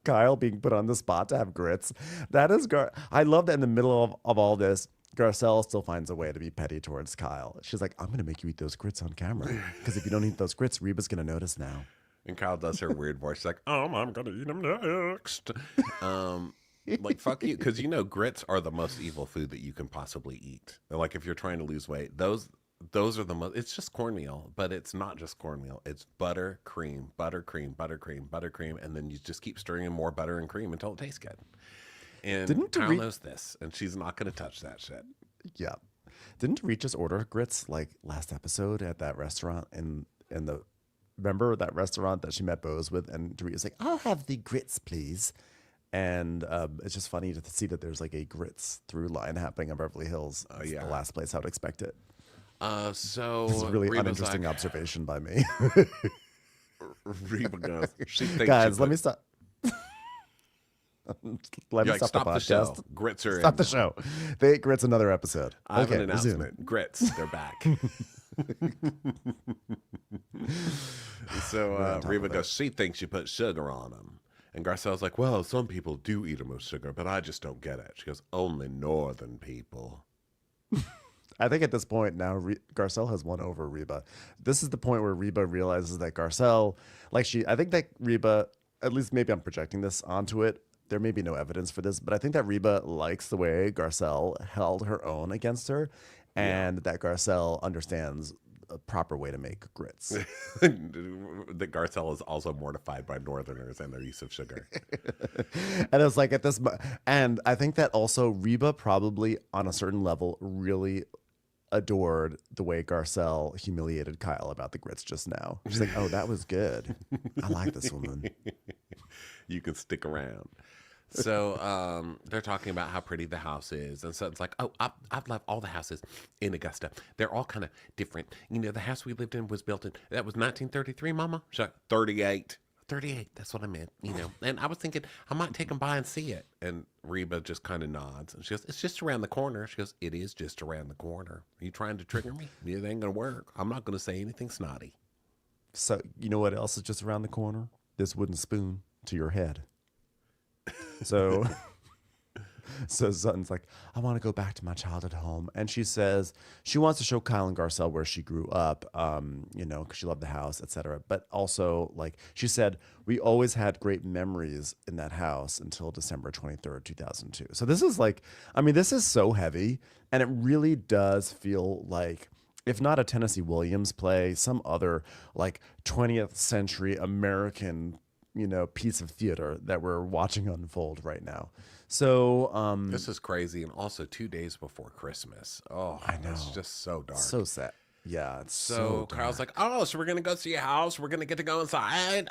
Speaker 2: Kyle being put on the spot to have grits. That is, I love that in the middle of all this, Garcelle still finds a way to be petty towards Kyle. She's like, I'm going to make you eat those grits on camera because if you don't eat those grits, Reba's going to notice now.
Speaker 1: And Kyle does her weird voice. She's like, I'm going to eat them next. Like, fuck you. Because, grits are the most evil food that you can possibly eat. And, like, if you're trying to lose weight, those are the most, it's just cornmeal, but it's not just cornmeal. It's butter, cream, butter, cream, butter, cream, butter, cream. And then you just keep stirring in more butter and cream until it tastes good. And Kyle knows this, and she's not going to touch that shit.
Speaker 2: Yeah. Didn't Reed just order grits like last episode at that restaurant remember that restaurant that she met Bose with? And Dorit was like, I'll have the grits, please. And it's just funny to see that there's like a grits through line happening in Beverly Hills. It's the last place I would expect it.
Speaker 1: So
Speaker 2: this is a really
Speaker 1: Reba's
Speaker 2: uninteresting observation by me.
Speaker 1: Reba goes, she thinks
Speaker 2: guys, let me stop. Let me stop
Speaker 1: the show. Grits are
Speaker 2: stop the show. They ate grits another episode.
Speaker 1: I have an announcement. Grits, they're back. So Reba goes, she thinks you put sugar on them. And Garcelle's like, well, some people do eat them with sugar, but I just don't get it. She goes, only northern people.
Speaker 2: I think at this point now, Garcelle has won over Reba. This is the point where Reba realizes that Garcelle, I think that Reba, at least maybe I'm projecting this onto it. There may be no evidence for this, but I think that Reba likes the way Garcelle held her own against her, and that Garcelle understands a proper way to make grits.
Speaker 1: That Garcelle is also mortified by Northerners and their use of sugar.
Speaker 2: And it's like and I think that also Reba probably on a certain level really adored the way Garcelle humiliated Kyle about the grits just now. She's like, oh, that was good. I like this woman.
Speaker 1: You can stick around. So they're talking about how pretty the house is. And so it's like, oh, I've loved all the houses in Augusta. They're all kind of different. The house we lived in was built in, that was 1933, Mama? She's like, 38. 38, that's what I meant, And I was thinking, I might take them by and see it. And Reba just kind of nods. And she goes, it's just around the corner. She goes, it is just around the corner. Are you trying to trigger me? It ain't going to work. I'm not going to say anything snotty.
Speaker 2: So you know what else is just around the corner? This wooden spoon to your head. So Sutton's like, I want to go back to my childhood home. And she says she wants to show Kyle and Garcelle where she grew up, because she loved the house, etc. But also, like she said, we always had great memories in that house until December 23rd, 2002. So this is this is so heavy. And it really does feel like, if not a Tennessee Williams play, some other like 20th century American piece of theater that we're watching unfold right now. So
Speaker 1: this is crazy, and also 2 days before Christmas. Oh, I know. It's just so dark.
Speaker 2: So sad. Yeah, it's
Speaker 1: so Kyle's like, oh, so we're gonna go see a house. We're gonna get to go inside.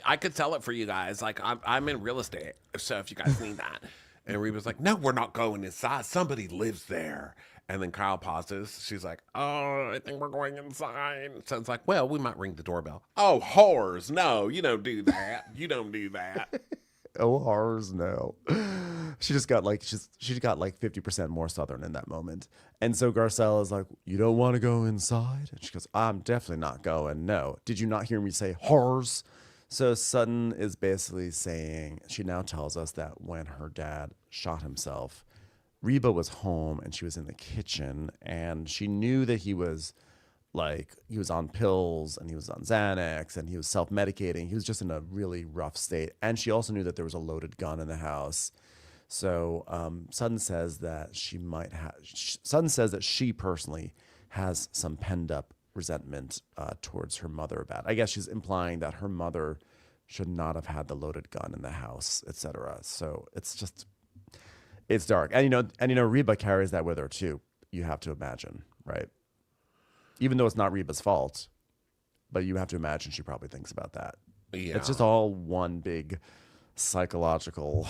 Speaker 1: I could sell it for you guys. Like I'm in real estate, so if you guys need that. And Reba's like, no, we're not going inside. Somebody lives there. And then Kyle pauses. She's like, oh, I think we're going inside. So it's like, well, we might ring the doorbell. Oh, whores. No, you don't do that. You don't do that.
Speaker 2: Oh, horrors, no. She got like 50% more Southern in that moment. And so Garcelle is like, you don't want to go inside? And she goes, I'm definitely not going. No. Did you not hear me say horrors? So Sutton is basically saying, she now tells us that when her dad shot himself, Reba was home and she was in the kitchen, and she knew that he was on pills and he was on Xanax and he was self-medicating. He was just in a really rough state. And she also knew that there was a loaded gun in the house. So Sutton says that she personally has some penned up resentment towards her mother about it. I guess she's implying that her mother should not have had the loaded gun in the house, etc. So it's dark. And Reba carries that with her too. You have to imagine, right? Even though it's not Reba's fault, but you have to imagine she probably thinks about that.
Speaker 1: Yeah.
Speaker 2: It's just all one big psychological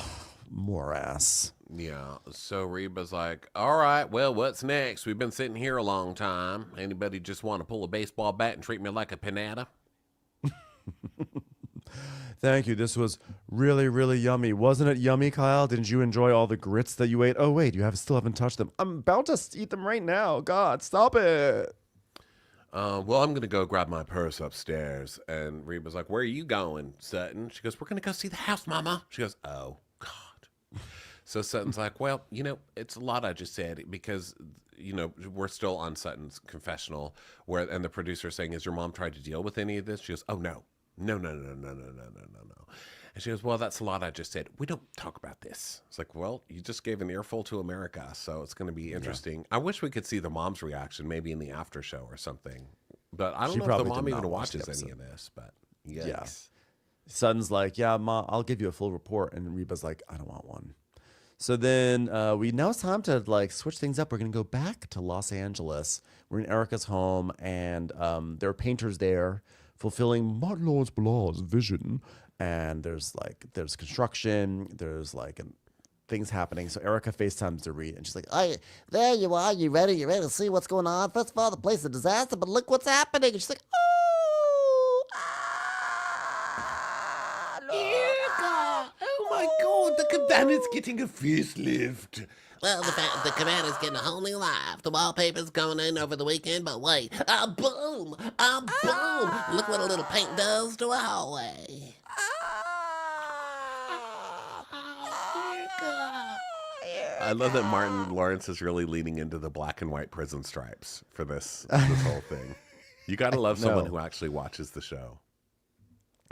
Speaker 2: morass.
Speaker 1: Yeah. So Reba's like, all right, well, what's next? We've been sitting here a long time. Anybody just want to pull a baseball bat and treat me like a pinata?
Speaker 2: Thank you. This was really, really yummy. Wasn't it yummy, Kyle? Didn't you enjoy all the grits that you ate? Oh, wait, still haven't touched them. I'm about to eat them right now. God, stop it.
Speaker 1: Well, I'm going to go grab my purse upstairs. And Reba's like, where are you going, Sutton? She goes, we're going to go see the house, Mama. She goes, oh, God. So Sutton's like, well, it's a lot I just said because, we're still on Sutton's confessional and the producer's saying, has your mom tried to deal with any of this? She goes, oh, no. No, no, no, no, no, no, no, no, no. And she goes, well, that's a lot I just said. We don't talk about this. It's like, well, you just gave an earful to America, so it's going to be interesting. I wish we could see the mom's reaction, maybe in the after show or something. But I don't know if the mom even watches any of this, but yikes.
Speaker 2: Yeah. Son's like, yeah, Ma, I'll give you a full report. And Reba's like, I don't want one. So then now it's time to like switch things up. We're going to go back to Los Angeles. We're in Erica's home, and there are painters there fulfilling Martin Lawrence Blah's vision. And there's construction, there's things happening. So Erica FaceTimes Dorit, and she's like, "Oh, there you are. You ready? You ready to see what's going on? First of all, the place is a disaster, but look what's happening." And she's like, "Oh, no."
Speaker 1: Erica! Oh my God, the cabana's getting a facelift.
Speaker 3: Well, the cabana's getting a whole new life. The wallpaper's going in over the weekend, but wait, boom! Boom! Look what a little paint does to a hallway.
Speaker 1: I love that Martin Lawrence is really leaning into the black and white prison stripes for this whole thing. You gotta love someone who actually watches the show.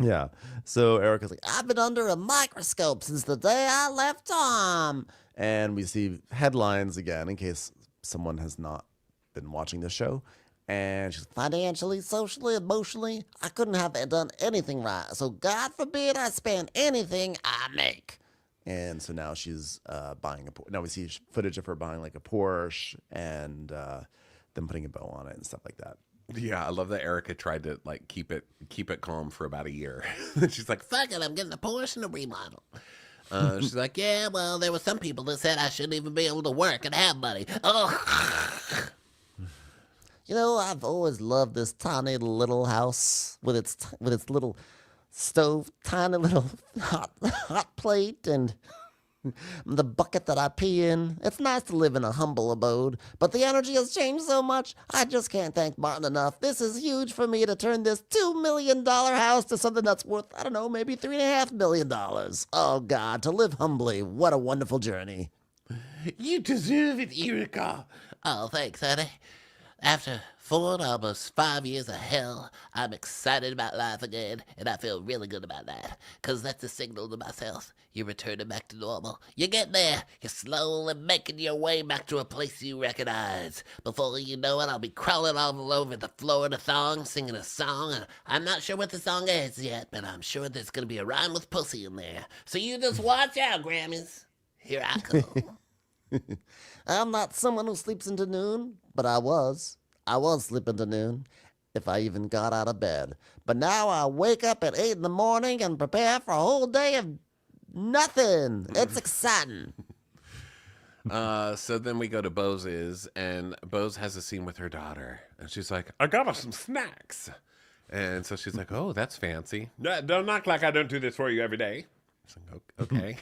Speaker 2: Yeah. So Erica's like, I've been under a microscope since the day I left Tom. And we see headlines again in case someone has not been watching the show. And she's financially, socially, emotionally, I couldn't have done anything right. So God forbid I spend anything I make. And so now she's buying now we see footage of her buying like a Porsche and then putting a bow on it and stuff like that.
Speaker 1: Yeah, I love that Erica tried to keep it calm for about a year. She's like,
Speaker 3: fuck it, I'm getting a Porsche and a remodel. She's like, yeah, well, there were some people that said I shouldn't even be able to work and have money. Oh.
Speaker 4: I've always loved this tiny little house with its little stove, tiny little hot plate, and the bucket that I pee in. It's nice to live in a humble abode, but the energy has changed so much, I just can't thank Martin enough. This is huge for me to turn this $2 million house to something that's worth, I don't know, maybe $3.5 million. Oh, God, to live humbly, what a wonderful journey.
Speaker 1: you deserve it, Erica.
Speaker 3: Oh, thanks, honey. After 4 and almost 5 years of hell, I'm excited about life again, and I feel really good about that, because that's a signal to myself. You're returning back to normal. You get there. You're slowly making your way back to a place you recognize. Before you know it, I'll be crawling all over the floor in a thong, singing a song. And I'm not sure what the song is yet, but I'm sure there's going to be a rhyme with pussy in there. So you just watch out, Grammys. Here I come.
Speaker 4: I'm not someone who sleeps into noon, but I was. I was sleeping to noon, if I even got out of bed. But now I wake up at 8 in the morning and prepare for a whole day of nothing. It's exciting.
Speaker 1: So then we go to Bose's, and Bose has a scene with her daughter, and she's like, I got us some snacks. And so she's like, oh, that's fancy. Don't act like I don't do this for you every day. Like, okay.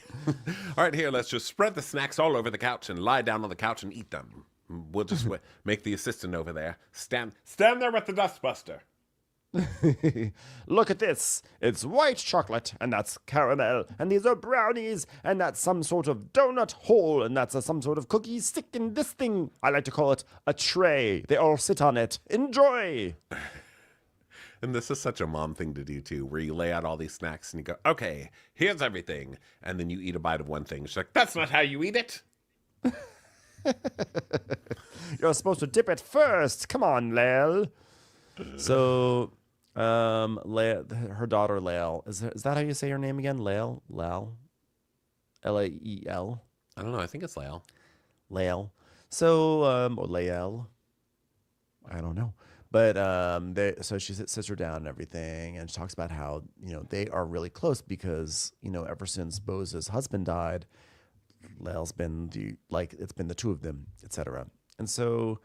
Speaker 1: All right, here, let's just spread the snacks all over the couch and lie down on the couch and eat them. We'll just make the assistant over there stand there with the dustbuster.
Speaker 2: Look at this. It's white chocolate, and that's caramel, and these are brownies, and that's some sort of donut hole, and that's some sort of cookie stick in this thing. I like to call it a tray. They all sit on it. Enjoy.
Speaker 1: And this is such a mom thing to do, too, where you lay out all these snacks and you go, okay, here's everything. And then you eat a bite of one thing. She's like, that's not how you eat it.
Speaker 2: You're supposed to dip it first. Come on, Lael. So, her daughter, Lael, is that how you say her name again? Lael? Lael?
Speaker 1: I don't know. I think it's Lael.
Speaker 2: Lael. So, or Lael. I don't know. But so she sits her down and everything, and she talks about how, they are really close because, ever since Bose's husband died, Lael's been it's been the two of them, etc. And so,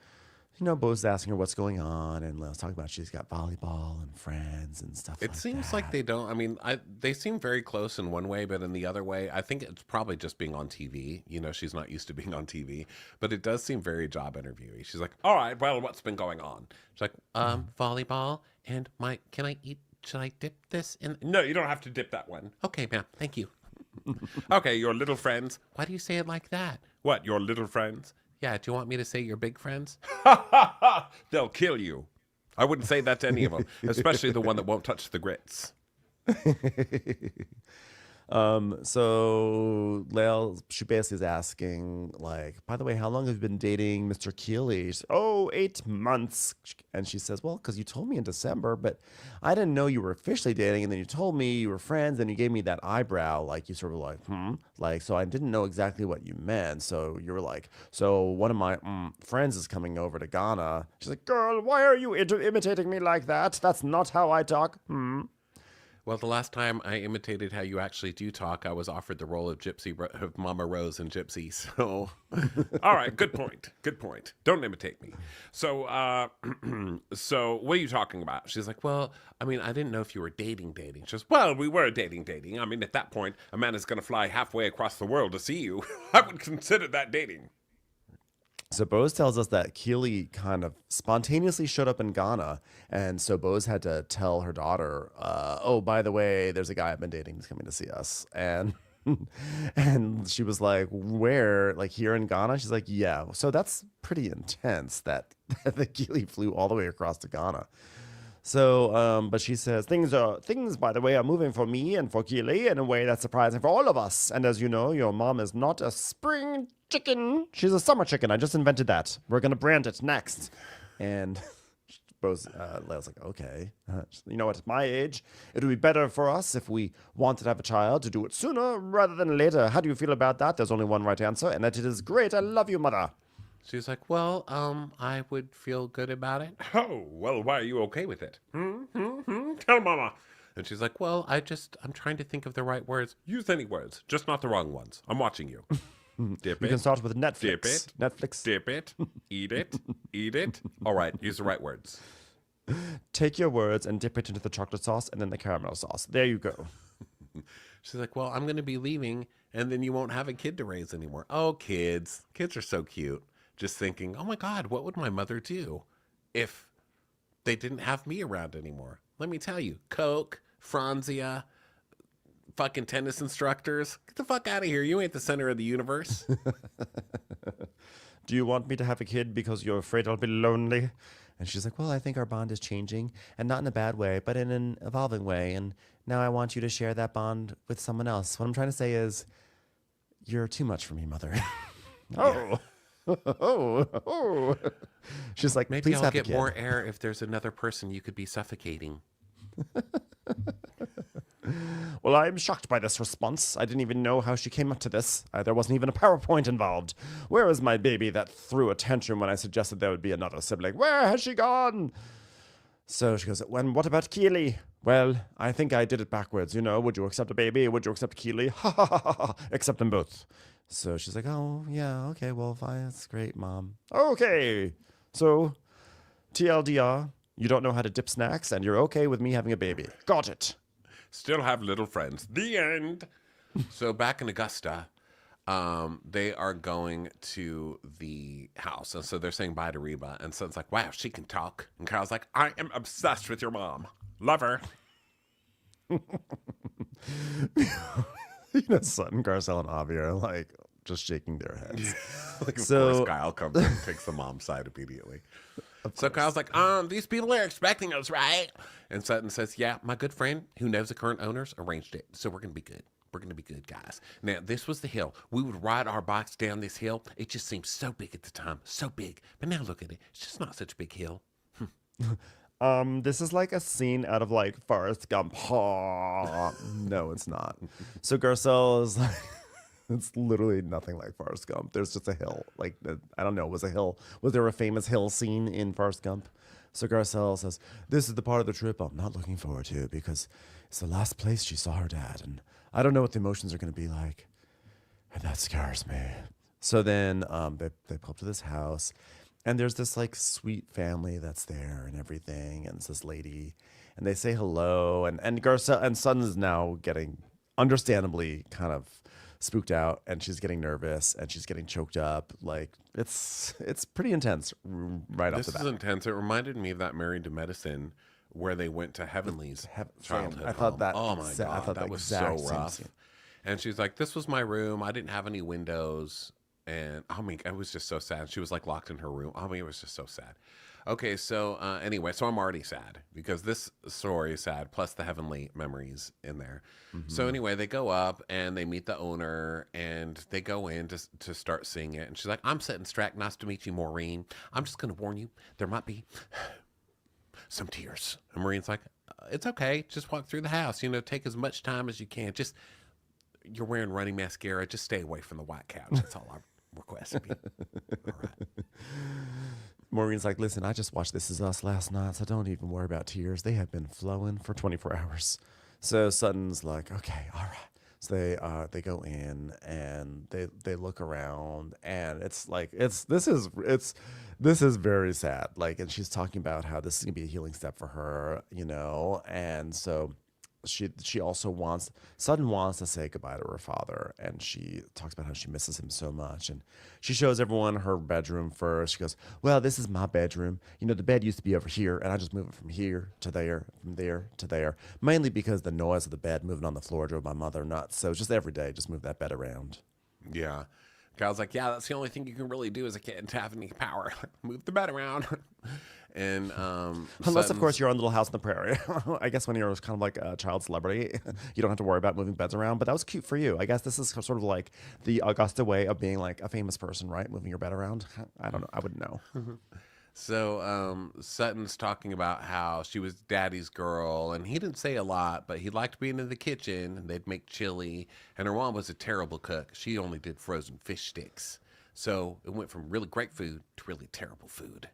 Speaker 2: Bo's asking her what's going on, and Leo's talking about she's got volleyball and friends and stuff
Speaker 1: It
Speaker 2: like
Speaker 1: seems
Speaker 2: that.
Speaker 1: like they don't. I mean, they seem very close in one way, but in the other way, I think it's probably just being on TV. She's not used to being on TV, but it does seem very job interviewy. She's like, "All right, well, what's been going on?" She's like, volleyball, and can I eat? Should I dip this in? No, you don't have to dip that one. Okay, ma'am, thank you. Okay, your little friends. Why do you say it like that? What, your little friends? Yeah, do you want me to say your big friends? Ha ha ha! They'll kill you. I wouldn't say that to any of them, especially the one that won't touch the grits.
Speaker 2: So Leo, she basically is asking, like, by the way, how long have you been dating Mr. Keeley? She's, 8 months. And she says, well, because you told me in December, but I didn't know you were officially dating. And then you told me you were friends, and you gave me that eyebrow, like you sort of like, like, so I didn't know exactly what you meant. So you were like, so one of my friends is coming over to Ghana. She's like, girl, why are you imitating me like that? That's not how I talk.
Speaker 1: Well, the last time I imitated how you actually do talk, I was offered the role of Mama Rose in Gypsy. So, all right, good point. Good point. Don't imitate me. So, so what are you talking about? She's like, well, I mean, I didn't know if you were dating. She goes, well, we were dating. I mean, at that point, a man is going to fly halfway across the world to see you. I would consider that dating.
Speaker 2: So Bose tells us that Keeley kind of spontaneously showed up in Ghana, and so Bose had to tell her daughter, "Oh, by the way, there's a guy I've been dating who's coming to see us." And and she was like, "Where? Like here in Ghana?" She's like, "Yeah." So that's pretty intense that the Keeley flew all the way across to Ghana. So, but she says things, by the way, are moving for me and for Keeley in a way that's surprising for all of us. And as you know, your mom is not a spring chicken; she's a summer chicken. I just invented that. We're gonna brand it next. And Leo's like, okay, you know what? At my age, it would be better for us if we wanted to have a child to do it sooner rather than later. How do you feel about that? There's only one right answer, and that it is great. I love you, mother.
Speaker 1: She's like, well, I would feel good about it. Oh, well, why are you okay with it? Tell Mama. And she's like, well, I'm trying to think of the right words. Use any words, just not the wrong ones. I'm watching you. Dip
Speaker 2: We
Speaker 1: it.
Speaker 2: can start with Netflix.
Speaker 1: Dip it.
Speaker 2: Netflix.
Speaker 1: Dip it. Eat it. Eat it. All right, use the right words.
Speaker 2: Take your words and dip it into the chocolate sauce and then the caramel sauce. There you go.
Speaker 1: She's like, well, I'm going to be leaving, and then you won't have a kid to raise anymore. Oh, kids. Kids are so cute. Just thinking, oh my God, what would my mother do if they didn't have me around anymore? Let me tell you, Coke, Franzia, fucking tennis instructors. Get the fuck out of here. You ain't the center of the universe.
Speaker 2: Do you want me to have a kid because you're afraid I'll be lonely? And she's like, well, I think our bond is changing, and not in a bad way, but in an evolving way. And now I want you to share that bond with someone else. What I'm trying to say is, you're too much for me, mother. Oh. She's like,
Speaker 1: Maybe
Speaker 2: please
Speaker 1: I'll
Speaker 2: have a
Speaker 1: get
Speaker 2: kid.
Speaker 1: more air if there's another person you could be suffocating.
Speaker 2: Well, I'm shocked by this response. I didn't even know how she came up to this. There wasn't even a PowerPoint involved. Where is my baby that threw a tantrum when I suggested there would be another sibling? Where has she gone? So she goes, what about Keeley? Well, I think I did it backwards. Would you accept a baby? Would you accept Keeley? Ha ha ha ha. Accept them both. So she's like, oh, yeah, okay, well, fine. That's great, Mom. Okay. So, TLDR, you don't know how to dip snacks, and you're okay with me having a baby. Got it.
Speaker 1: Still have little friends. The end. So back in Augusta, they are going to the house. And so they're saying bye to Reba. And Son's like, wow, she can talk. And Carl's like, I am obsessed with your mom. Love her.
Speaker 2: Sutton, Garcelle, and Avi are like just shaking their heads.
Speaker 1: Like, of
Speaker 2: So-
Speaker 1: course, Kyle comes in and takes the mom's side immediately. So Kyle's like, these people are expecting us, right? And Sutton says, yeah, my good friend who knows the current owners arranged it. So we're going to be good. We're going to be good, guys. Now, this was the hill. We would ride our bikes down this hill. It just seemed so big at the time. So big. But now look at it. It's just not such a big hill.
Speaker 2: This is like a scene out of like Forrest Gump. No, it's not. So Garcelle is like, it's literally nothing like Forrest Gump. There's just a hill. Like, I don't know, was there a famous hill scene in Forrest Gump? So Garcelle says, this is the part of the trip I'm not looking forward to because it's the last place she saw her dad. And I don't know what the emotions are going to be like. And that scares me. So then they pull up to this house. And there's this like sweet family that's there and everything, and it's this lady, and they say hello, and Garcelle and Sutton is now getting understandably kind of spooked out, and she's getting nervous and she's getting choked up. Like it's pretty intense right off
Speaker 1: This
Speaker 2: the
Speaker 1: is
Speaker 2: bat.
Speaker 1: intense. It reminded me of that Married to Medicine where they went to Heavenly's childhood
Speaker 2: I thought
Speaker 1: home.
Speaker 2: that
Speaker 1: Oh my
Speaker 2: I
Speaker 1: god,
Speaker 2: thought
Speaker 1: that
Speaker 2: the
Speaker 1: was
Speaker 2: exact
Speaker 1: so
Speaker 2: same
Speaker 1: rough.
Speaker 2: scene.
Speaker 1: And she's like, "This was my room. I didn't have any windows." And I mean, it was just so sad. She was like locked in her room. I mean, it was just so sad. Okay, so anyway, so I'm already sad because this story is sad, plus the heavenly memories in there. So anyway, they go up and they meet the owner and they go in to start seeing it. And she's like, "I'm setting Strack. Nice to meet you, Maureen. I'm just going to warn you, there might be some tears." And Maureen's like, "It's okay. Just walk through the house. You know, take as much time as you can. Just, you're wearing running mascara. Just stay away from the white couch. That's all I request of you." All right.
Speaker 2: Maureen's like, listen, I just watched This Is Us last night, so don't even worry about tears. They have been flowing for 24 hours. So Sutton's like, okay, all right. So they go in and they look around, and it's like this is very sad. Like, and she's talking about how this is gonna be a healing step for her, you know, and so she also Sutton wants to say goodbye to her father, and she talks about how she misses him so much, and she shows everyone her bedroom first. She goes, well, this is my bedroom. You know, the bed used to be over here, and I just moved it from here to there, from there to there, mainly because the noise of the bed moving on the floor drove my mother nuts. So just every day, just move that bed around.
Speaker 1: Yeah. Kyle's like, "Yeah, that's the only thing you can really do as a kid to have any power. Move the bed around." And
Speaker 2: Unless, of course, you're on Little House on the Prairie. I guess when you're kind of like a child celebrity, you don't have to worry about moving beds around. But that was cute for you. I guess this is sort of like the Augusta way of being like a famous person, right? Moving your bed around. I don't know. I wouldn't know.
Speaker 1: So Sutton's talking about how she was daddy's girl, and he didn't say a lot, but he liked being in the kitchen, and they'd make chili, and her mom was a terrible cook. She only did frozen fish sticks. So it went from really great food to really terrible food.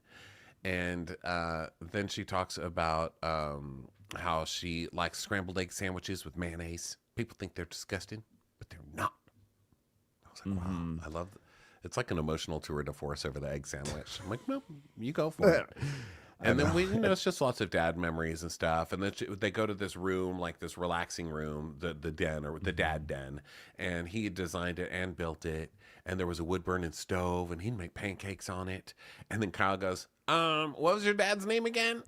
Speaker 1: And then she talks about how she likes scrambled egg sandwiches with mayonnaise. People think they're disgusting, but they're not. I was like, wow, I love it's like an emotional tour de force over the egg sandwich. I'm like, no, you go for it. And then it's just lots of dad memories and stuff. And then they go to this room, like this relaxing room, the den or the dad den. And he designed it and built it. And there was a wood burning stove, and he'd make pancakes on it. And then Kyle goes, what was your dad's name again?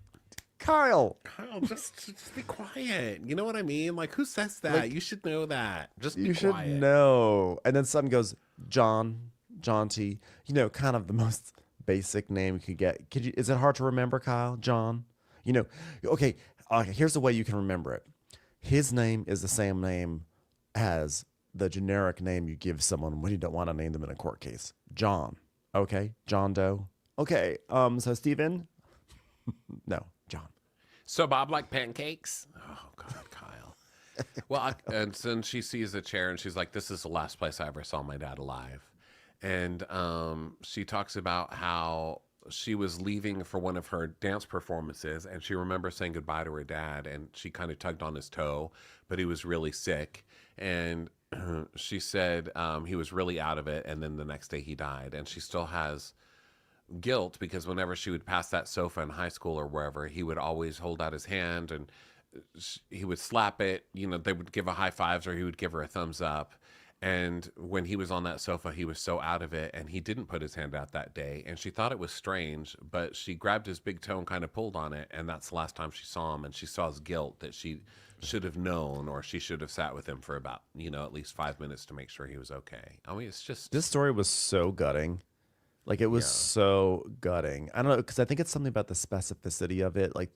Speaker 2: Kyle,
Speaker 1: Just be quiet. You know what I mean? Like, who says that? Like, you should know that. Just be
Speaker 2: you should
Speaker 1: quiet.
Speaker 2: know. And then Sutton goes, Jaunty. You know, kind of the most basic name you could get. Is it hard to remember, Kyle? John? You know, okay, here's the way you can remember it. His name is the same name as the generic name you give someone when you don't want to name them in a court case. John. Okay? John Doe. Okay. So Stephen? No, John.
Speaker 1: So Bob like pancakes? Oh, God, Kyle. Well, and then she sees the chair, and she's like, this is the last place I ever saw my dad alive. And she talks about how she was leaving for one of her dance performances, and she remembers saying goodbye to her dad, and she kind of tugged on his toe, but he was really sick. And she said he was really out of it, and then the next day he died. And she still has guilt because whenever she would pass that sofa in high school or wherever, he would always hold out his hand, and he would slap it. You know, they would give a high fives, or he would give her a thumbs up. And when he was on that sofa, he was so out of it, and he didn't put his hand out that day. And she thought it was strange, but she grabbed his big toe and kind of pulled on it, and that's the last time she saw him. And she saw his guilt that she should have known, or she should have sat with him for about, at least 5 minutes to make sure he was okay. I mean, it's just...
Speaker 2: This story was so gutting. Like, it was so gutting. I don't know, because I think it's something about the specificity of it. Like,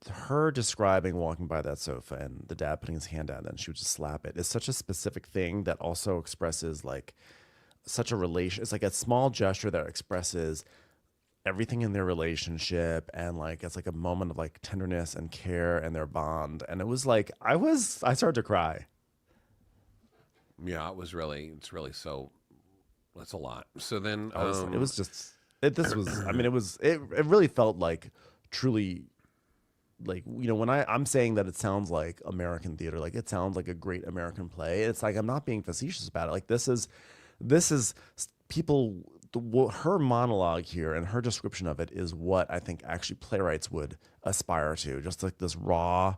Speaker 2: her describing walking by that sofa and the dad putting his hand out and then she would just slap it is such a specific thing that also expresses like such a relation. It's like a small gesture that expresses everything in their relationship, and like it's like a moment of like tenderness and care and their bond. And it was like I started to cry.
Speaker 1: Yeah, it's really so, that's a lot. So then
Speaker 2: it really felt like truly, like, when I'm saying that it sounds like American theater, like it sounds like a great American play. It's like, I'm not being facetious about it. Like this is people her monologue here and her description of it is what I think actually playwrights would aspire to. Just like this raw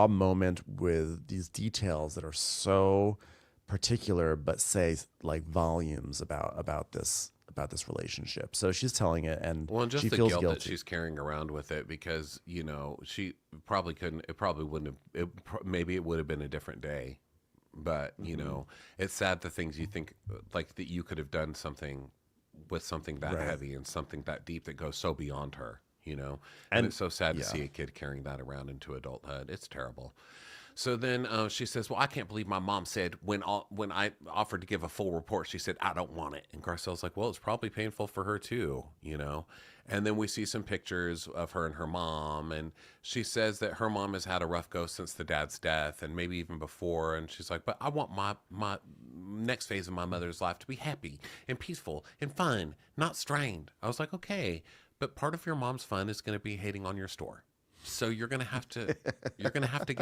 Speaker 2: moment with these details that are so particular, but say like volumes about this relationship. So she's telling it, and
Speaker 1: Well, and just
Speaker 2: she
Speaker 1: the
Speaker 2: feels
Speaker 1: guilt
Speaker 2: guilty.
Speaker 1: that she's carrying around with it because, you know, she probably couldn't, it probably wouldn't have, maybe it would have been a different day. But, you know, it's sad the things you think, like that you could have done something with something that
Speaker 2: Right.
Speaker 1: heavy and something that deep that goes so beyond her, you know? And it's so sad to see a kid carrying that around into adulthood. It's terrible. So then she says, well, I can't believe my mom said when I offered to give a full report, she said, I don't want it. And Garcelle's like, well, it's probably painful for her too, you know? And then we see some pictures of her and her mom. And she says that her mom has had a rough go since the dad's death and maybe even before. And she's like, but I want my next phase of my mother's life to be happy and peaceful and fun, not strained. I was like, okay, but part of your mom's fun is going to be hating on your store. So you're gonna have to give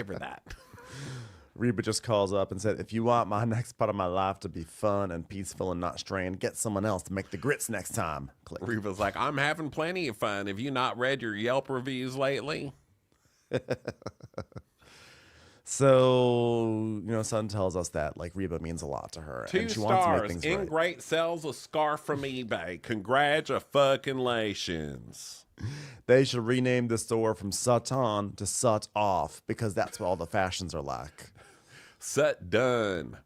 Speaker 1: her that.
Speaker 2: Reba just calls up and said, if you want my next part of my life to be fun and peaceful and not strained, get someone else to make the grits next time. Click.
Speaker 1: Reba's like, I'm having plenty of fun. Have you not read your Yelp reviews lately?
Speaker 2: So, Sun tells us that like Reba means a lot to her.
Speaker 1: 2
Speaker 2: and she wants to make
Speaker 1: stars.
Speaker 2: things
Speaker 1: In
Speaker 2: right.
Speaker 1: great sales a scarf from eBay. Congratulations.
Speaker 2: They should rename the store from Sut On to Sut Off because that's what all the fashions are like.
Speaker 1: Sut done.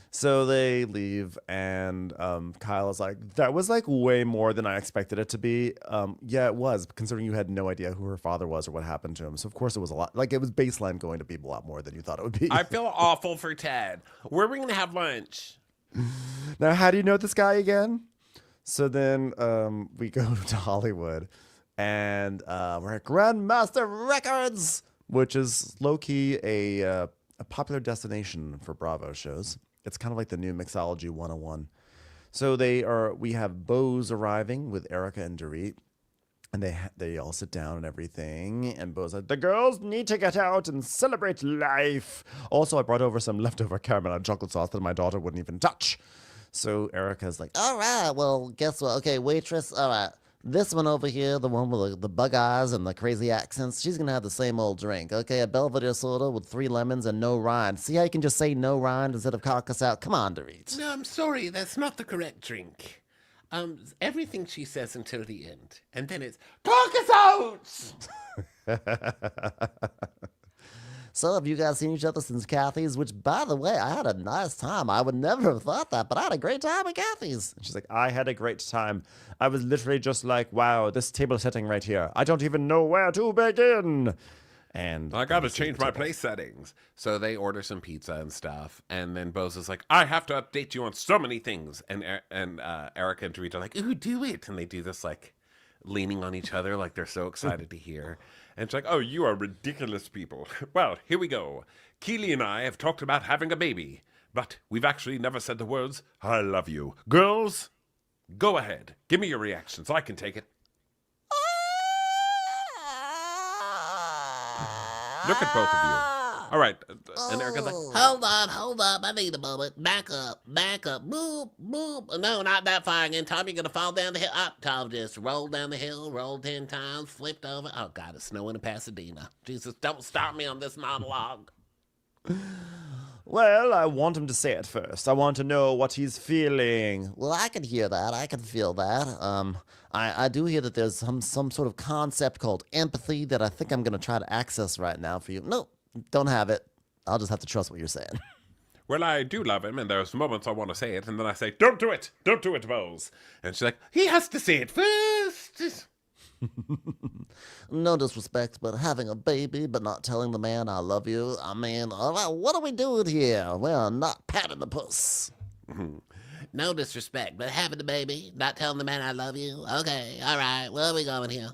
Speaker 2: So they leave, and Kyle is like, that was like way more than I expected it to be. Yeah, it was, considering you had no idea who her father was or what happened to him. So of course it was a lot. Like it was baseline going to be a lot more than you thought it would be.
Speaker 1: I feel awful for Ted. Where are we going to have lunch?
Speaker 2: Now, how do you know this guy again? So then we go to Hollywood, and we're at Grandmaster Records, which is low-key a popular destination for Bravo shows. It's kind of like the new Mixology 101. So we have Bose arriving with Erica and Dorit, and they all sit down and everything. And Bose like, the girls need to get out and celebrate life. Also, I brought over some leftover caramel and chocolate sauce that my daughter wouldn't even touch. So Erica's like,
Speaker 4: All right, well, guess what? Okay, waitress, all right. This one over here, the one with the bug eyes and the crazy accents, she's going to have the same old drink. Okay, a Belvedere soda with 3 lemons and no rind. See how you can just say no rind instead of caucus out? Come on, Dorit.
Speaker 3: No, I'm sorry, that's not the correct drink. Everything she says until the end, and then it's caucus out.
Speaker 4: So have you guys seen each other since Kathy's? Which, by the way, I had a nice time. I would never have thought that, but I had a great time at Kathy's.
Speaker 2: she's like, I had a great time. I was literally just like, wow, this table setting right here. I don't even know where to begin. And
Speaker 1: I got to change my place settings. So they order some pizza and stuff. And then Bose is like, I have to update you on so many things. And Erica and Dorit are like, ooh, do it. And they do this like leaning on each other like they're so excited to hear. And she's like, oh, you are ridiculous people. Well, here we go. Keely and I have talked about having a baby, but we've actually never said the words, I love you. Girls, go ahead. Give me your reaction so I can take it. Look at both of you. All right. And Erica's like,
Speaker 3: Hold up, I need a moment. Back up, boop, boop. No, not that far again, Tom. You're gonna fall down the hill. Up, Tom, just roll down the hill, roll 10 times, flipped over. Oh, God, it's snowing in Pasadena. Jesus, don't start me on this monologue.
Speaker 2: well, I want him to say it first. I want to know what he's feeling.
Speaker 4: Well, I can hear that. I can feel that. I do hear that there's some sort of concept called empathy that I think I'm going to try to access right now for you. No, don't have it. I'll just have to trust what you're saying.
Speaker 1: well, I do love him, and there's moments I want to say it, and then I say, don't do it, Bose. And she's like, he has to say it first.
Speaker 4: No disrespect, but having a baby but not telling the man I love you, I mean, all right, what are we doing here? We're not patting the puss.
Speaker 3: No disrespect, but having the baby, not telling the man I love you. Okay, all right, where are we going here?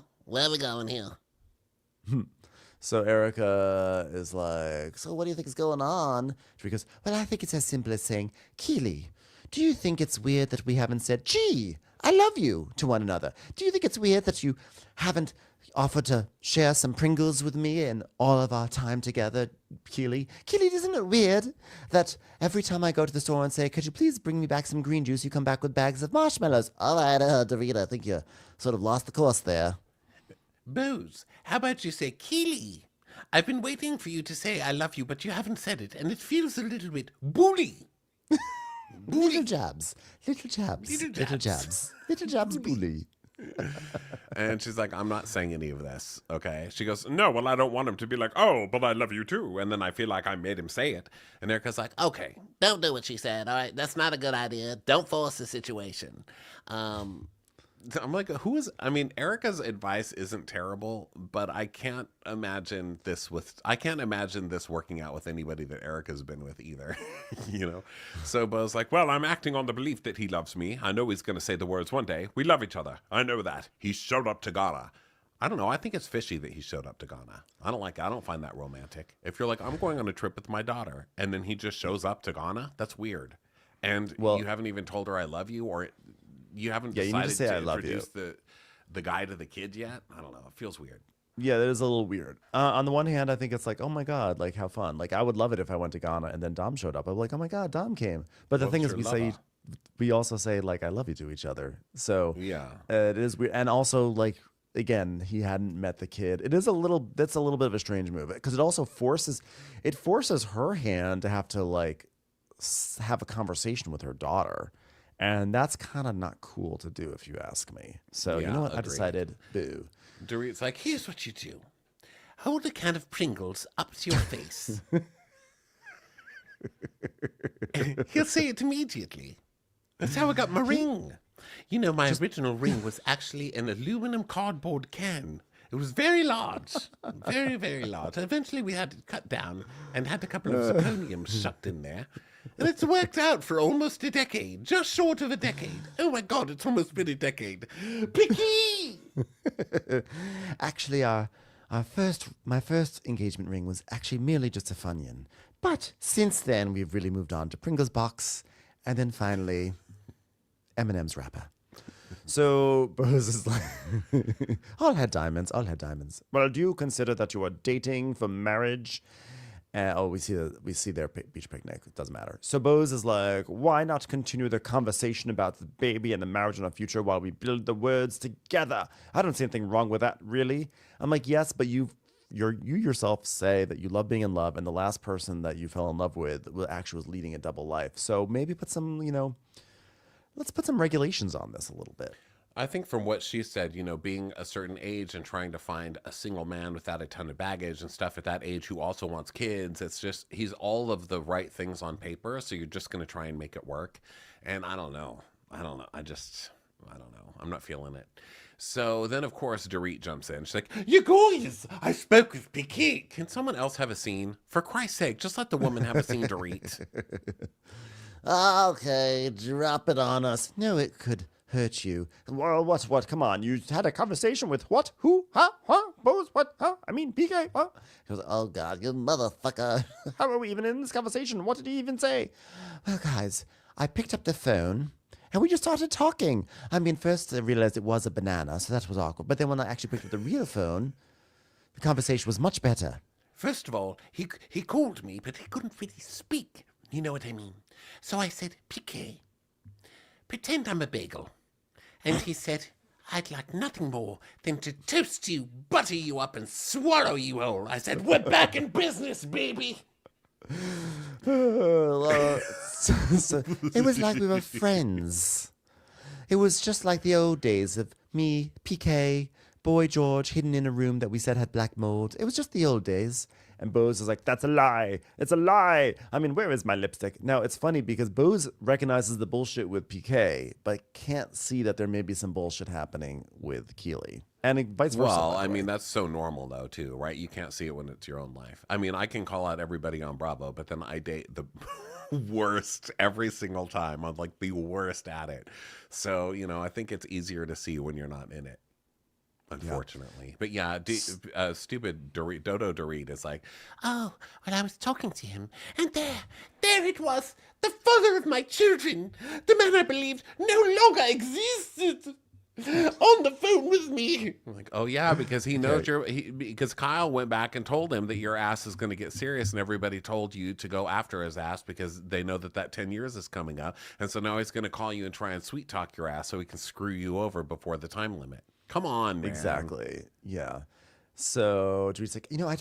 Speaker 2: So Erica is like,
Speaker 4: So what do you think is going on?
Speaker 2: she goes,
Speaker 4: Well, I think it's as simple as saying, Keely, do you think it's weird that we haven't said, gee, I love you to one another. Do you think it's weird that you haven't offered to share some Pringles with me in all of our time together, Keely? Keely, isn't it weird that every time I go to the store and say, could you please bring me back some green juice, you come back with bags of marshmallows? All right, Dorita, I think you sort of lost the course there.
Speaker 1: Bose, how about you say Keely? I've been waiting for you to say I love you, but you haven't said it, and it feels a little bit bully.
Speaker 4: Little jabs. Little jabs.
Speaker 1: Little
Speaker 4: Little
Speaker 1: jabs.
Speaker 4: jabs. Little jabs bully.
Speaker 1: And she's like, I'm not saying any of this, okay? She goes, no, well, I don't want him to be like, oh, but I love you too. And then I feel like I made him say it. And Erica's like, okay.
Speaker 3: Don't do what she said, all right? That's not a good idea. Don't force the situation.
Speaker 1: I'm like, Erica's advice isn't terrible, but I can't imagine this working out with anybody that Erica's been with either, you know? So Bo's like, well, I'm acting on the belief that he loves me. I know he's going to say the words one day. We love each other. I know that. He showed up to Ghana. I don't know. I think it's fishy that he showed up to Ghana. I don't find that romantic. If you're like, I'm going on a trip with my daughter, and then he just shows up to Ghana, that's weird. And you haven't even told her I love you, or you haven't decided
Speaker 2: you need to say,
Speaker 1: to
Speaker 2: I love
Speaker 1: introduce the guy to the kid yet. I don't know. It feels weird.
Speaker 2: Yeah, that is a little weird. On the one hand, I think it's like, oh my God, like how fun. Like I would love it if I went to Ghana and then Dom showed up. I'm like, oh my God, Dom came. But the
Speaker 1: What's
Speaker 2: thing is,
Speaker 1: your
Speaker 2: we also say like I love you to each other. So
Speaker 1: Yeah.
Speaker 2: it is weird. And also like, again, he hadn't met the kid. That's a little bit of a strange move because it also forces her hand to have to like have a conversation with her daughter. And that's kind of not cool to do, if you ask me. So, you
Speaker 1: Yeah,
Speaker 2: know what? I
Speaker 1: agreed.
Speaker 2: decided, boo.
Speaker 1: Dorit's like, here's what you do. Hold a can of Pringles up to your face. He'll say it immediately. That's how I got my ring. You know, my original ring was actually an aluminum cardboard can. It was very large. Very, very large. Eventually we had it cut down and had a couple of zirconium shoved in there. And it's worked out for almost a decade. Just short of a decade. Oh my God, it's almost been a decade. Picky!
Speaker 4: Actually, my first engagement ring was actually merely just a Funyun. But since then, we've really moved on to Pringles box, and then finally, M&M's wrapper.
Speaker 2: So Bose is like, all had diamonds. Well, do you consider that you are dating for marriage? We see their beach picnic. It doesn't matter. So Bose is like, why not continue the conversation about the baby and the marriage and our future while we build the words together? I don't see anything wrong with that, really. I'm like, yes, but you yourself say that you love being in love, and the last person that you fell in love with actually was leading a double life. So maybe put some, let's put some regulations on this a little bit.
Speaker 1: I think from what she said, being a certain age and trying to find a single man without a ton of baggage and stuff at that age who also wants kids, it's just, he's all of the right things on paper. So you're just going to try and make it work. And I don't know. I don't know. I'm not feeling it. So then, of course, Dorit jumps in. She's like, you guys, I spoke with Piquet. Can someone else have a scene? For Christ's sake, just let the woman have a scene, Dorit.
Speaker 4: Okay, drop it on us. No, it could hurt you.
Speaker 2: Well, what? Come on. You had a conversation with what? Who? Huh? Bose? What? Huh? I mean, PK? Huh?
Speaker 4: He goes, oh, God, you motherfucker.
Speaker 2: How are we even in this conversation? What did he even say?
Speaker 4: Well, guys, I picked up the phone, and we just started talking. I mean, first I realized it was a banana, so that was awkward. But then when I actually picked up the real phone, the conversation was much better.
Speaker 1: First of all, he called me, but he couldn't really speak. You know what I mean? So I said, Piquet, pretend I'm a bagel. And he said, I'd like nothing more than to toast you, butter you up, and swallow you whole. I said, we're back in business, baby.
Speaker 4: So it was like we were friends. It was just like the old days of me, PK, Boy George, hidden in a room that we said had black mold. It was just the old days.
Speaker 2: And Bose is like, that's a lie. It's a lie. I mean, where is my lipstick? Now, it's funny because Bose recognizes the bullshit with PK, but can't see that there may be some bullshit happening with Keely. And vice versa.
Speaker 1: Well, I mean, that's so normal, though, too, right? You can't see it when it's your own life. I mean, I can call out everybody on Bravo, but then I date the worst every single time. I'm like the worst at it. So, I think it's easier to see when you're not in it. unfortunately. But yeah, stupid Dodo Dorit is like,
Speaker 3: Oh, when I was talking to him, and there it was, the father of my children, the man I believed no longer existed, on the phone with me.
Speaker 1: I'm like, oh yeah, because he knows because Kyle went back and told him that your ass is going to get serious, and everybody told you to go after his ass because they know that 10 years is coming up, and so now he's going to call you and try and sweet talk your ass so he can screw you over before the time limit. Come on, man.
Speaker 2: Exactly. Yeah. So Dorit's like, I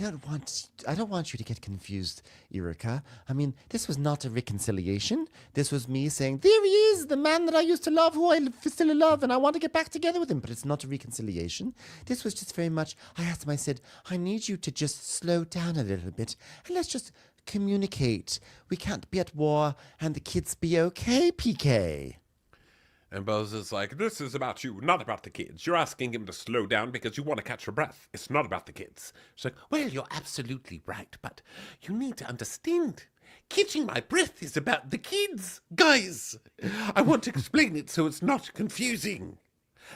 Speaker 2: don't want you to get confused, Erica. I mean, this was not a reconciliation. This was me saying, there he is, the man that I used to love, who I still love, and I want to get back together with him. But it's not a reconciliation. This was just very much, I asked him, I said, I need you to just slow down a little bit, and let's just communicate. We can't be at war and the kids be okay, PK.
Speaker 1: And Bose is like, this is about you, not about the kids. You're asking him to slow down because you want to catch your breath. It's not about the kids. She's like, well, you're absolutely right, but you need to understand. Catching my breath is about the kids. Guys, I want to explain it so it's not confusing.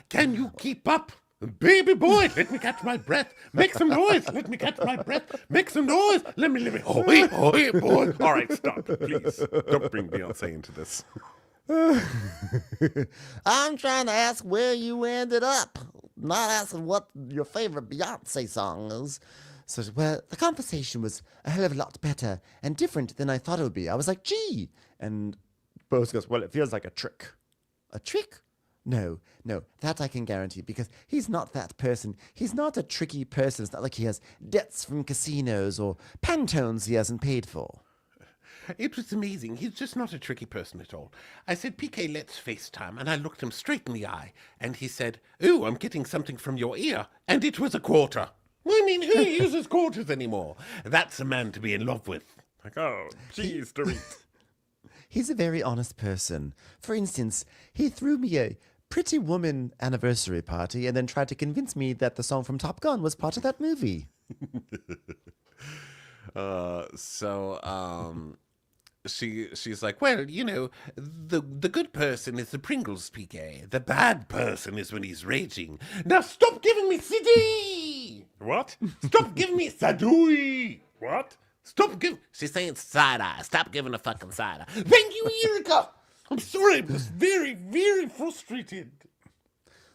Speaker 1: Can you keep up? Baby boy, let me catch my breath. Make some noise. Let me catch my breath. Make some noise. Let me. Oh, hey, boy. All right, stop, please. Don't bring Beyonce into this.
Speaker 4: I'm trying to ask where you ended up, not asking what your favorite Beyonce song is. So, well, the conversation was a hell of a lot better and different than I thought it would be. I was like, gee. And Bose goes, well, it feels like a trick. A trick? No, that I can guarantee, because he's not that person. He's not a tricky person. It's not like he has debts from casinos or Pantones he hasn't paid for.
Speaker 1: It was amazing. He's just not a tricky person at all. I said, PK, let's FaceTime. And I looked him straight in the eye. And he said, ooh, I'm getting something from your ear. And it was a quarter. I mean, who uses quarters anymore? That's a man to be in love with. Like, oh, geez, Dorit.
Speaker 2: He's a very honest person. For instance, he threw me a Pretty Woman anniversary party and then tried to convince me that the song from Top Gun was part of that movie.
Speaker 1: She's like, well, the good person is the Pringles, PK. The bad person is when he's raging. Now stop giving me CD! What? Stop giving me Sadui! What? Stop giving...
Speaker 3: She's saying side-eye. Stop giving a fucking side-eye.
Speaker 1: Thank you, Erica! I'm sorry, I'm just very, very frustrated.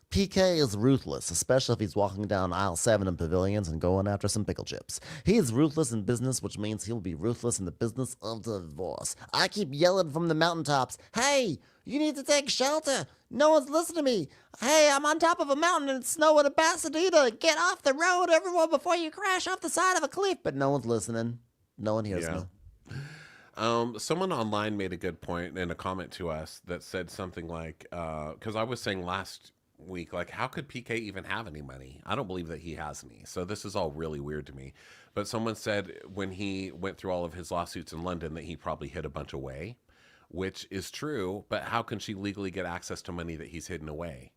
Speaker 4: PK is ruthless, especially if he's walking down aisle 7 in Pavilions and going after some pickle chips. He is ruthless in business, which means he'll be ruthless in the business of divorce. I keep yelling from the mountaintops, hey, you need to take shelter. No one's listening to me. Hey, I'm on top of a mountain and it's snowing in Pasadena. Get off the road, everyone, before you crash off the side of a cliff. But no one's listening. No one hears me.
Speaker 1: Someone online made a good point in a comment to us that said something like, because I was saying last week, like, how could PK even have any money? I don't believe that he has any. So this is all really weird to me. But someone said when he went through all of his lawsuits in London that he probably hid a bunch away, which is true. But how can she legally get access to money that he's hidden away?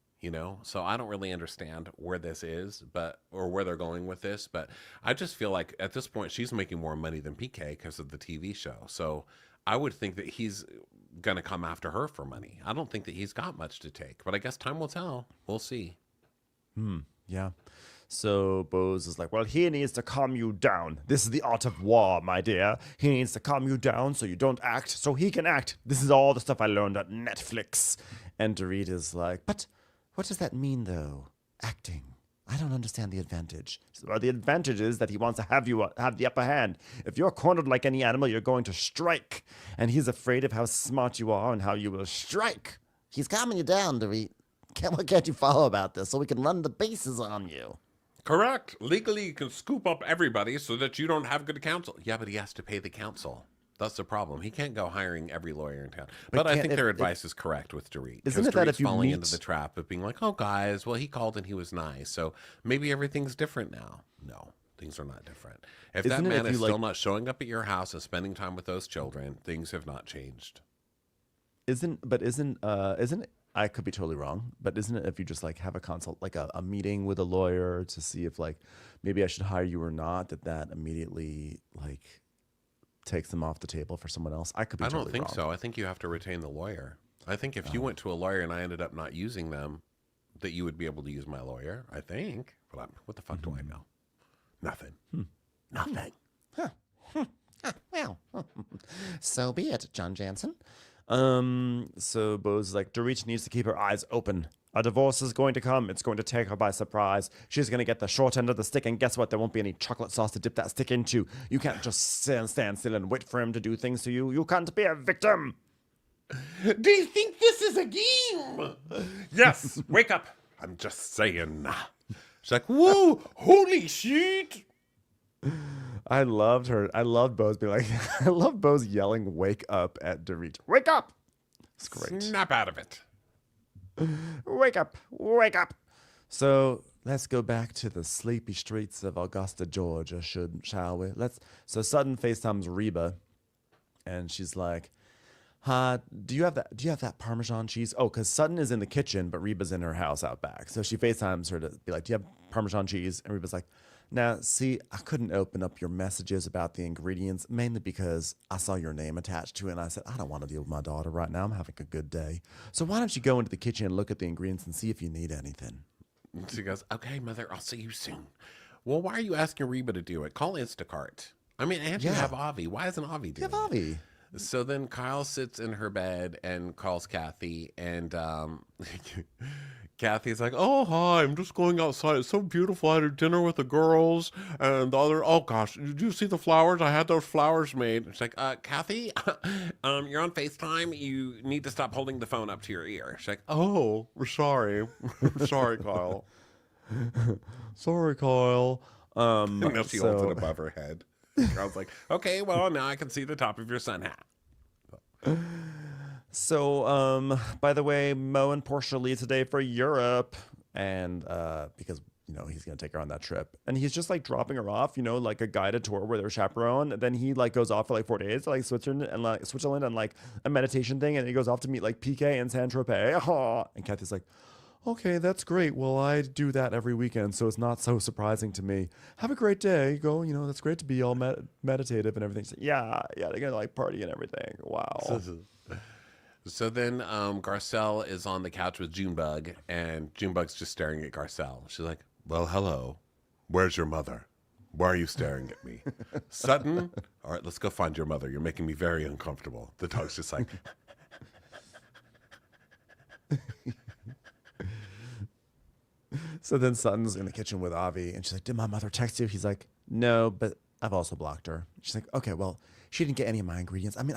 Speaker 1: So I don't really understand where this is, or where they're going with this. But I just feel like at this point she's making more money than PK because of the TV show. So I would think that he's going to come after her for money. I don't think that he's got much to take, but I guess time will tell. We'll see.
Speaker 2: Yeah. So Bose is like, well, he needs to calm you down. This is the art of war, my dear. He needs to calm you down so you don't act, so he can act. This is all the stuff I learned at Netflix. And Dorit is like, but what does that mean, though? Acting. I don't understand the advantage. Well, the advantage is that he wants to have you have the upper hand. If you're cornered like any animal, you're going to strike. And he's afraid of how smart you are and how you will strike.
Speaker 4: He's calming you down, Dorit. What can't you follow about this so we can run the bases on you?
Speaker 1: Correct. Legally, you can scoop up everybody so that you don't have good counsel. Yeah, but he has to pay the counsel. That's the problem. He can't go hiring every lawyer in town. But I think their advice is correct with Dorit.
Speaker 2: Isn't it that if you
Speaker 1: falling into the trap of being like, oh, guys, well, he called and he was nice, so maybe everything's different now. No, things are not different. If that man is still not showing up at your house and spending time with those children, things have not changed.
Speaker 2: Isn't I could be totally wrong, but isn't it if you just like have a consult, like a meeting with a lawyer to see if like maybe I should hire you or not, that immediately like takes them off the table for someone else? I could be totally wrong.
Speaker 1: I don't think so. I think you have to retain the lawyer. I think if you went to a lawyer and I ended up not using them that you would be able to use my lawyer, I think. But what the fuck do I know? Nothing. Nothing.
Speaker 4: Well, so be it, John Jansen.
Speaker 2: So Bo's like, Dorit needs to keep her eyes open. A divorce is going to come. It's going to take her by surprise. She's going to get the short end of the stick, and guess what? There won't be any chocolate sauce to dip that stick into. You can't just stand still and wait for him to do things to you. You can't be a victim.
Speaker 1: Do you think this is a game? Yes, wake up. I'm just saying. She's like, whoa, holy shit.
Speaker 2: I loved her. I loved Bo's being like, I love Bo's yelling, wake up at Dorit. Wake up! It's great.
Speaker 1: Snap out of it.
Speaker 2: Wake up! Wake up! So let's go back to the sleepy streets of Augusta, Georgia, shall we? So Sutton FaceTimes Reba, and she's like, "Hi, do you have that Parmesan cheese?" Oh, because Sutton is in the kitchen, but Reba's in her house out back. So she FaceTimes her to be like, "Do you have Parmesan cheese?" And Reba's like, "Now, see, I couldn't open up your messages about the ingredients, mainly because I saw your name attached to it, and I said, I don't want to deal with my daughter right now. I'm having a good day. So why don't you go into the kitchen and look at the ingredients and see if you need anything?"
Speaker 1: She goes, okay, mother, I'll see you soon. Well, why are you asking Reba to do it? Call Instacart. I mean, and you
Speaker 2: Yeah.
Speaker 1: have Avi. Why isn't Avi doing
Speaker 2: Yeah,
Speaker 1: it?
Speaker 2: Bobby.
Speaker 1: So then Kyle sits in her bed and calls Kathy, and Kathy's like, "Oh, hi, I'm just going outside. It's so beautiful. I had dinner with the girls, and the other, oh gosh, did you see the flowers? I had those flowers made." She's like, Kathy, you're on FaceTime. You need to stop holding the phone up to your ear." She's like, "Oh, we're sorry. Sorry, Kyle."
Speaker 2: Sorry, Kyle.
Speaker 1: And now she holds it above her head. Kyle's like, "Okay, well, now I can see the top of your sun hat."
Speaker 2: So, by the way, Mo and Portia leave today for Europe, and because he's gonna take her on that trip, and he's just like dropping her off, like a guided tour where they're chaperoned. And then he like goes off for like 4 days to like Switzerland and like a meditation thing, and he goes off to meet like PK and Saint Tropez. And Kathy's like, "Okay, that's great. Well, I do that every weekend, so it's not so surprising to me. Have a great day. Go, that's great to be all meditative and everything." So, yeah, they're gonna like party and everything. Wow.
Speaker 1: So then Garcelle is on the couch with Junebug, and Junebug's just staring at Garcelle. She's like, "Well, hello. Where's your mother? Why are you staring at me?" "Sutton, all right, let's go find your mother. You're making me very uncomfortable." The dog's just like...
Speaker 2: So then Sutton's in the kitchen with Avi, and she's like, "Did my mother text you?" He's like, "No, but I've also blocked her." She's like, "Okay, well, she didn't get any of my ingredients. I mean,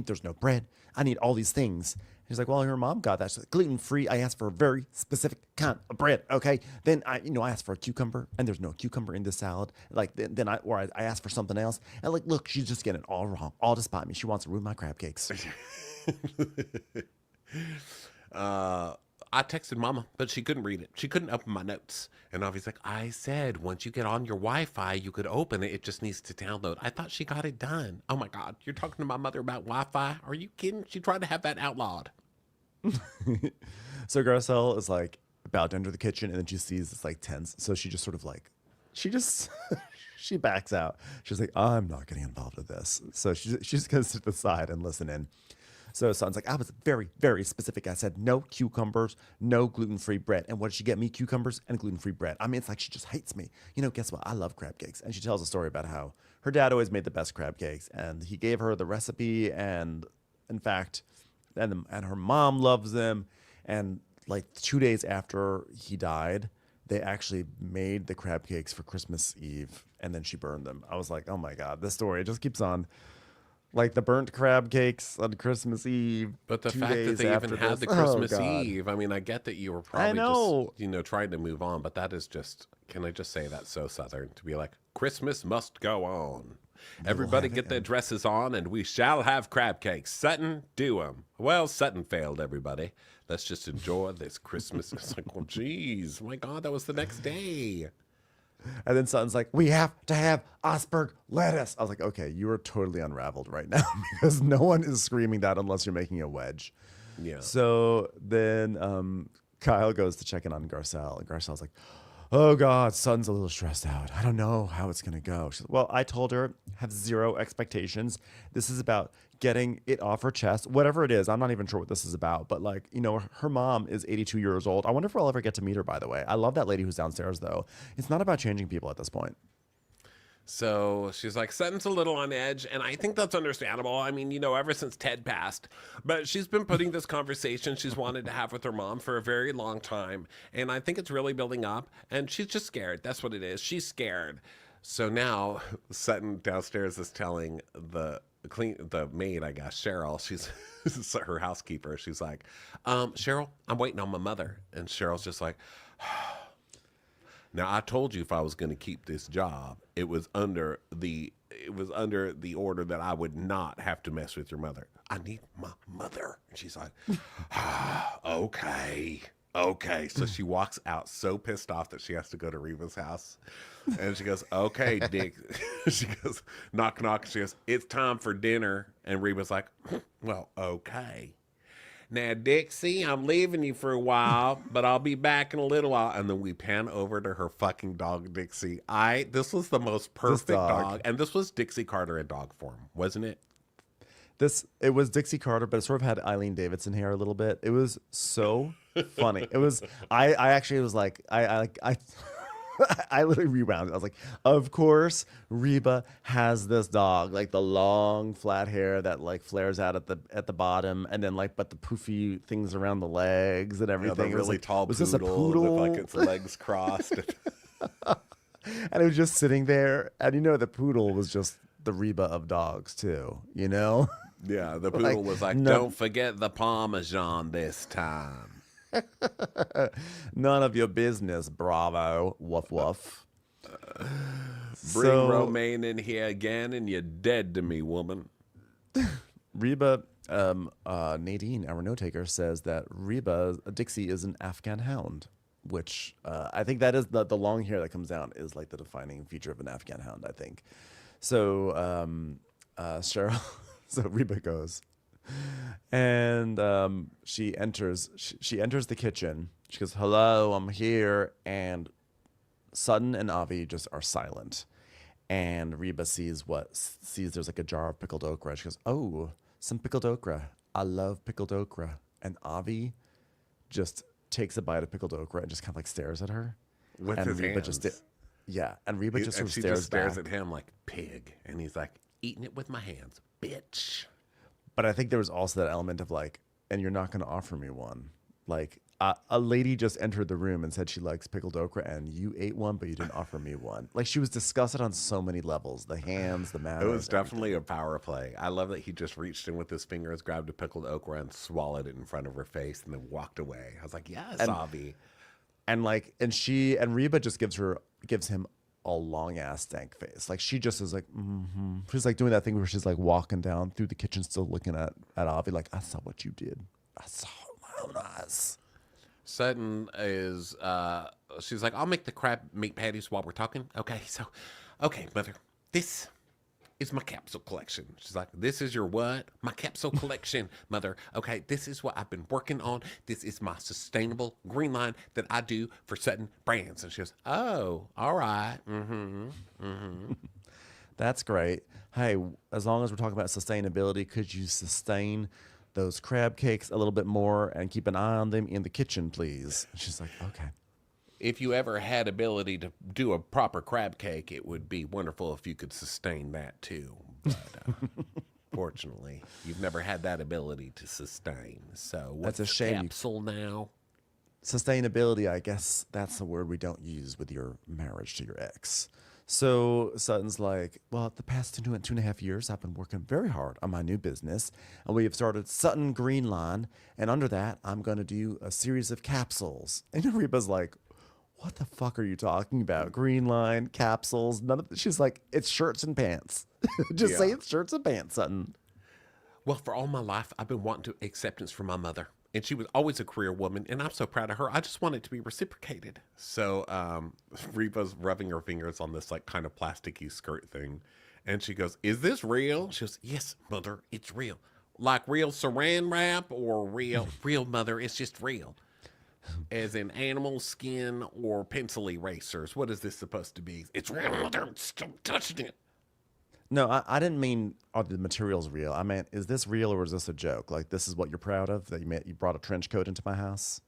Speaker 2: there's no bread. I need all these things." He's like, "Well, your mom got that. She's like, gluten-free. I asked for a very specific kind of bread, okay? Then I asked for a cucumber, and there's no cucumber in this salad. Like, then I asked for something else. And like, look, she's just getting it all wrong, all to spite me. She wants to ruin my crab cakes."
Speaker 1: I texted Mama, but she couldn't read it. She couldn't open my notes. And Avi's like, "I said once you get on your Wi-Fi, you could open it. It just needs to download." I thought she got it done. Oh my God, you're talking to my mother about Wi-Fi? Are you kidding? She tried to have that outlawed.
Speaker 2: So Garcelle is like about to enter the kitchen, and then she sees it's like tense. So she just sort of like, she backs out. She's like, "I'm not getting involved with this." So she's going to sit to the side and listen in. So Sutton's like, "I was very, very specific. I said no cucumbers, no gluten-free bread." And what did she get me? Cucumbers and gluten-free bread. I mean, it's like she just hates me. Guess what? I love crab cakes. And she tells a story about how her dad always made the best crab cakes, and he gave her the recipe. And in fact, and her mom loves them. And like 2 days after he died, they actually made the crab cakes for Christmas Eve, and then she burned them. I was like, oh my God, this story just keeps on. Like the burnt crab cakes on Christmas Eve.
Speaker 1: But the
Speaker 2: 2
Speaker 1: fact that
Speaker 2: days
Speaker 1: they
Speaker 2: after
Speaker 1: even had
Speaker 2: this-
Speaker 1: the Christmas
Speaker 2: oh, God.
Speaker 1: Eve, I mean, I get that you were probably
Speaker 2: know.
Speaker 1: just, trying to move on, but that is just, can I just say that's so Southern to be like, Christmas must go on. Everybody get their dresses on and we shall have crab cakes. Sutton, do 'em. Well, Sutton failed, everybody. Let's just enjoy this Christmas. It's like, well, geez, my God, that was the next day.
Speaker 2: And then Sutton's like, "We have to have iceberg lettuce." I was like, okay, you are totally unraveled right now because no one is screaming that unless you're making a wedge.
Speaker 1: Yeah.
Speaker 2: So then Kyle goes to check in on Garcelle, and Garcelle's like, oh God, Sutton's a little stressed out. I don't know how it's going to go. She's, well, I told her, have zero expectations. This is about getting it off her chest, whatever it is. I'm not even sure what this is about, but like, you know, her mom is 82 years old. I wonder if we'll ever get to meet her, by the way. I love that lady who's downstairs, though. It's not about changing people at this point.
Speaker 1: So she's like, Sutton's a little on edge, and I think that's understandable. I mean, you know, ever since Ted passed. But she's been putting this conversation she's wanted to have with her mom for a very long time, and I think it's really building up, and she's just scared. That's what it is. She's scared. So now Sutton downstairs is telling the maid, I guess, Cheryl, she's her housekeeper. She's like, Cheryl, I'm waiting on my mother. And Cheryl's just like, now I told you if I was going to keep this job, it was under the order that I would not have to mess with your mother. I need my mother. And she's like, okay. So she walks out so pissed off that she has to go to Reba's house. And she goes, okay, Dick. She goes, knock, knock. She goes, it's time for dinner. And Reba's like, well, okay. Now, Dixie, I'm leaving you for a while, but I'll be back in a little while. And then we pan over to her fucking dog, Dixie. This was the most perfect dog. And this was Dixie Carter in dog form, wasn't it?
Speaker 2: It was Dixie Carter, but it sort of had Eileen Davidson hair a little bit. It was so funny. It was, I actually was like, I literally rewound it. I was like, of course, Reba has this dog, like the long flat hair that like flares out at the bottom, and then like but the poofy things around the legs and everything.
Speaker 1: Yeah, the really
Speaker 2: like,
Speaker 1: tall
Speaker 2: was this a
Speaker 1: poodle with like its legs crossed.
Speaker 2: And it was just sitting there, and you know the poodle was just the Reba of dogs too, you know?
Speaker 1: Yeah, the poodle was like, don't forget the Parmesan this time.
Speaker 2: None of your business, Bravo. Woof woof.
Speaker 1: Bring Romaine in here again and you're dead to me, woman.
Speaker 2: Reba, Nadine, our note taker, says that Dixie is an Afghan hound, which I think that is the long hair that comes down is like the defining feature of an Afghan hound, I think. So Cheryl, so Reba goes, and she enters the kitchen. She goes, hello, I'm here. And Sutton and Avi just are silent. And Reba sees there's like a jar of pickled okra. She goes, oh, some pickled okra. I love pickled okra. And Avi just takes a bite of pickled okra and just kind of like stares at her.
Speaker 1: With
Speaker 2: and
Speaker 1: his
Speaker 2: Reba
Speaker 1: hands.
Speaker 2: And Reba just sort of stares
Speaker 1: stares
Speaker 2: back.
Speaker 1: at him like pig. And he's like, eating it with my hands, bitch.
Speaker 2: But I think there was also that element of like, and you're not going to offer me one. Like a lady just entered the room and said she likes pickled okra, and you ate one, but you didn't offer me one. Like she was disgusted on so many levels. The hands, the manners.
Speaker 1: It was definitely a power play. I love that he just reached in with his fingers, grabbed a pickled okra, and swallowed it in front of her face, and then walked away. I was like, yes, Avi.
Speaker 2: And Reba just gives him a long ass stank face. Like she just is like, she's like doing that thing where she's like walking down through the kitchen, still looking at Avi, like, I saw what you did. I saw how nice.
Speaker 1: Sutton is, she's like, I'll make the crab meat patties while we're talking. Okay, mother, this is my capsule collection. She's like, this is your what? My capsule collection, mother. Okay, this is what I've been working on. This is my sustainable green line that I do for Sutton Brands. And she goes, oh, all right.
Speaker 2: That's great. Hey, as long as we're talking about sustainability, could you sustain those crab cakes a little bit more and keep an eye on them in the kitchen, please? She's like, okay.
Speaker 1: If you ever had ability to do a proper crab cake, it would be wonderful if you could sustain that too. But fortunately, you've never had that ability to sustain. So what's
Speaker 2: That's a shame.
Speaker 1: Capsule now?
Speaker 2: Sustainability, I guess that's a word we don't use with your marriage to your ex. So Sutton's like, well, the past 2.5 years, I've been working very hard on my new business, and we have started Sutton Green Line, and under that, I'm going to do a series of capsules. And Reba's like, what the fuck are you talking about? Green Line, capsules, none of she's like, it's shirts and pants. Just say it's shirts and pants, Sutton.
Speaker 1: Well, for all my life, I've been wanting to acceptance from my mother. And she was always a career woman, and I'm so proud of her. I just want it to be reciprocated. So Reba's rubbing her fingers on this like kind of plasticky skirt thing. And she goes, is this real? She goes, yes, mother, it's real. Like real saran wrap or real, mother, it's just real. as in animal skin or pencil erasers? What is this supposed to be? It's real. Stop touching it.
Speaker 2: No, I didn't mean are the materials real. I meant, is this real or is this a joke? Like, this is what you're proud of, that you brought a trench coat into my house?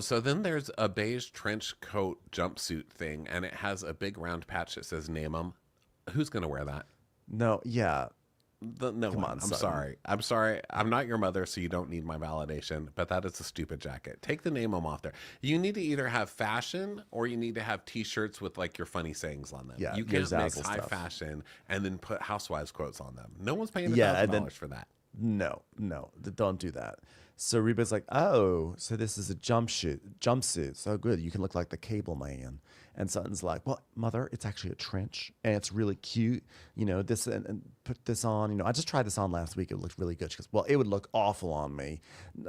Speaker 1: So then there's a beige trench coat jumpsuit thing, and it has a big round patch that says name 'em. Who's going to wear that?
Speaker 2: No, yeah.
Speaker 1: No
Speaker 2: Come
Speaker 1: one.
Speaker 2: on,
Speaker 1: I'm
Speaker 2: son.
Speaker 1: sorry. I'm sorry. I'm not your mother, so you don't need my validation, but that is a stupid jacket. Take the name 'em off there. You need to either have fashion or you need to have t-shirts with like your funny sayings on them.
Speaker 2: Yeah,
Speaker 1: you
Speaker 2: your
Speaker 1: can't mix
Speaker 2: Zazzle
Speaker 1: high
Speaker 2: stuff.
Speaker 1: fashion and then put housewives quotes on them. No one's paying
Speaker 2: Yeah, and then-
Speaker 1: $1,000 for that.
Speaker 2: No, don't do that. So Reba's like, oh, so this is a jumpsuit. So good. You can look like the cable man. And Sutton's like, well, mother, it's actually a trench and it's really cute. You know, this and put this on. You know, I just tried this on last week. It looked really good. She goes, well, it would look awful on me.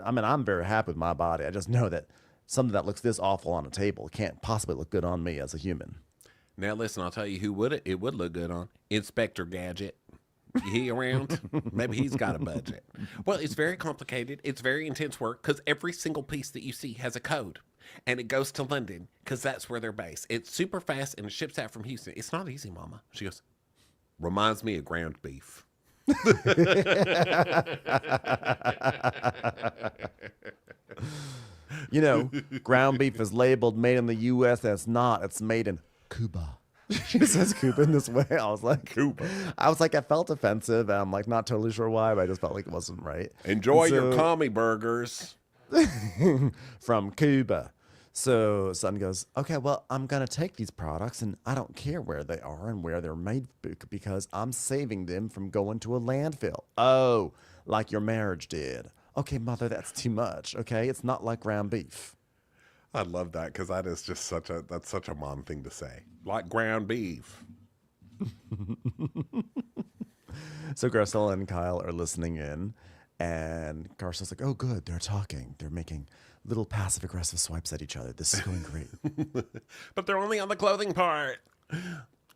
Speaker 2: I mean, I'm very happy with my body. I just know that something that looks this awful on a table can't possibly look good on me as a human.
Speaker 1: Now listen, I'll tell you who it would look good on. Inspector Gadget. He around? Maybe he's got a budget. Well, it's very complicated. It's very intense work because every single piece that you see has a code. And it goes to London because that's where they're based. It's super fast and it ships out from Houston. It's not easy, Mama. She goes, reminds me of ground beef.
Speaker 2: You know, ground beef is labeled made in the U.S. and it's not. It's made in Cuba. She says Cuba in this way. I was like,
Speaker 1: Cuba.
Speaker 2: I felt offensive. And I'm like, not totally sure why, but I just felt like it wasn't right.
Speaker 1: Enjoy
Speaker 2: And
Speaker 1: your
Speaker 2: so-
Speaker 1: commie burgers.
Speaker 2: from Cuba. So Sutton goes, okay, well, I'm going to take these products and I don't care where they are and where they're made because I'm saving them from going to a landfill. Oh, like your marriage did. Okay, mother, that's too much. Okay, it's not like ground beef.
Speaker 1: I love that because that is just that's such a mom thing to say. Like ground beef.
Speaker 2: So Garcella and Kyle are listening in, and Garcella's like, oh, good, they're talking. They're making little passive-aggressive swipes at each other. This is going great.
Speaker 1: But they're only on the clothing part.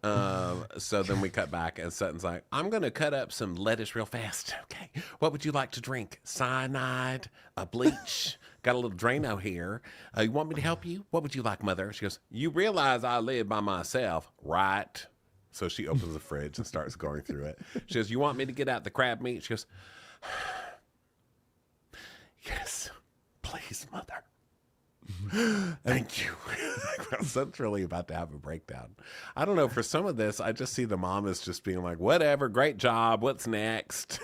Speaker 1: So then we cut back, and Sutton's like, I'm going to cut up some lettuce real fast. Okay. What would you like to drink? Cyanide? A bleach? Got a little Drano here. You want me to help you? What would you like, Mother? She goes, you realize I live by myself, right? So she opens the fridge and starts going through it. She goes, you want me to get out the crab meat? She goes, yes, please, Mother. Thank you. Sutton's really about to have a breakdown. I don't know. For some of this, I just see the mom as just being like, whatever, great job. What's next?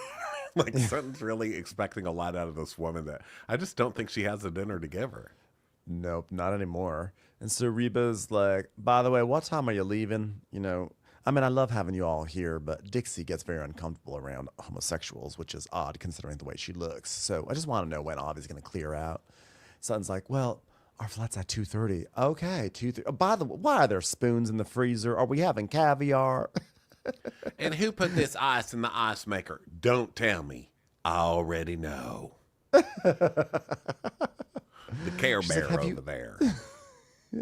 Speaker 1: Like Sutton's really expecting a lot out of this woman that I just don't think she has a dinner to give her.
Speaker 2: Nope, not anymore. And so Reba's like, by the way, what time are you leaving? You know, I mean, I love having you all here, but Dixie gets very uncomfortable around homosexuals, which is odd considering the way she looks. So I just want to know when Avi's going to clear out. Sutton's like, well, our flight's at 2:30. Okay, 2:30. Oh, by the way, why are there spoons in the freezer? Are we having caviar?
Speaker 1: And who put this ice in the ice maker? Don't tell me. I already know. The Care Bear
Speaker 2: like, "Have you-"
Speaker 1: over there.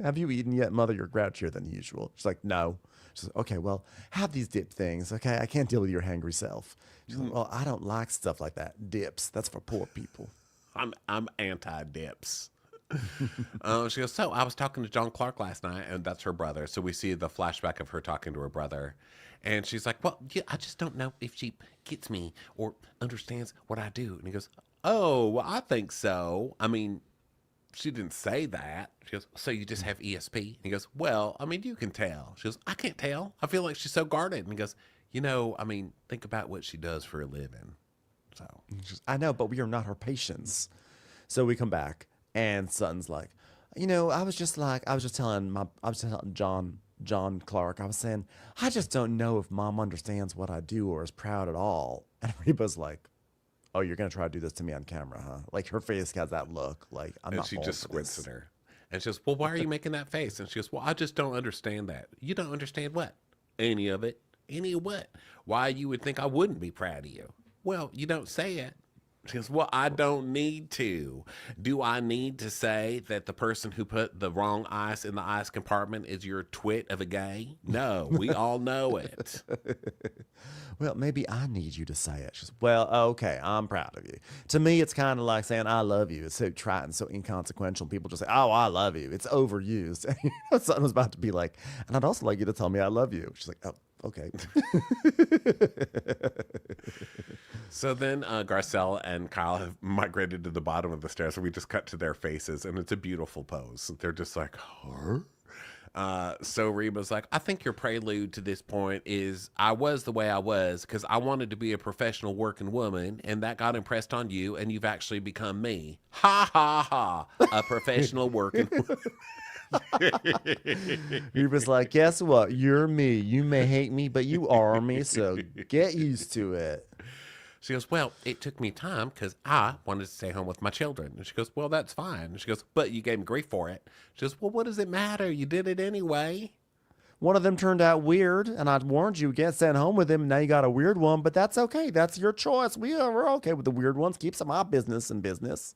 Speaker 2: Have you eaten yet, Mother? You're grouchier than usual. She's like, no. She's like, okay, well, have these dip things. Okay, I can't deal with your hangry self. She's like, well, I don't like stuff like that. Dips. That's for poor people.
Speaker 1: I'm anti-dips. She goes, so I was talking to John Clark last night, and that's her brother. So we see the flashback of her talking to her brother. And she's like, well, yeah, I just don't know if she gets me or understands what I do. And he goes, oh, well, I think so. I mean, she didn't say that. She goes, so you just have ESP? And he goes, well, I mean, you can tell. She goes, I can't tell. I feel like she's so guarded. And he goes, you know, I mean, think about what she does for a living. So
Speaker 2: She goes, I know, but we are not her patients. So we come back, and Sutton's like, you know, I was just telling John Clark, I was saying, I just don't know if Mom understands what I do or is proud at all. And Reba's like, oh, you're going to try to do this to me on camera, huh? Like, her face has that look. Like, I'm
Speaker 1: and
Speaker 2: not
Speaker 1: she
Speaker 2: falling
Speaker 1: just
Speaker 2: for
Speaker 1: squints
Speaker 2: this.
Speaker 1: at her. And she goes, well, why are you making that face? And she goes, well, I just don't understand that. You don't understand what? Any of it. Any of what? Why you would think I wouldn't be proud of you. Well, you don't say it, She goes, well, I don't need to. Do I need to say that the person who put the wrong ice in the ice compartment is your twit of a gay? No, we all know it.
Speaker 2: Well, maybe I need you to say it. She's, well, okay, I'm proud of you. To me, it's kind of like saying I love you. It's so trite and so inconsequential. People just say, oh, I love you. It's overused. Something was about to be like, and I'd also like you to tell me I love you. She's like, oh, okay.
Speaker 1: So then Garcelle and Kyle have migrated to the bottom of the stairs, so we just cut to their faces, and it's a beautiful pose. They're just like, huh? So Reba's like, I think your prelude to this point is I was the way I was because I wanted to be a professional working woman, and that got impressed on you, and you've actually become me. Ha, ha, ha. A professional working woman.
Speaker 2: Reba's like, guess what? You're me. You may hate me, but you are me, so get used to it.
Speaker 1: She goes, well, it took me time because I wanted to stay home with my children. And she goes, well, that's fine. And she goes, but you gave me grief for it. She goes, well, what does it matter? You did it anyway.
Speaker 2: One of them turned out weird, and I warned you get sent home with him. And now you got a weird one, but that's okay. That's your choice. We're okay with the weird ones. Keep some of my business in business.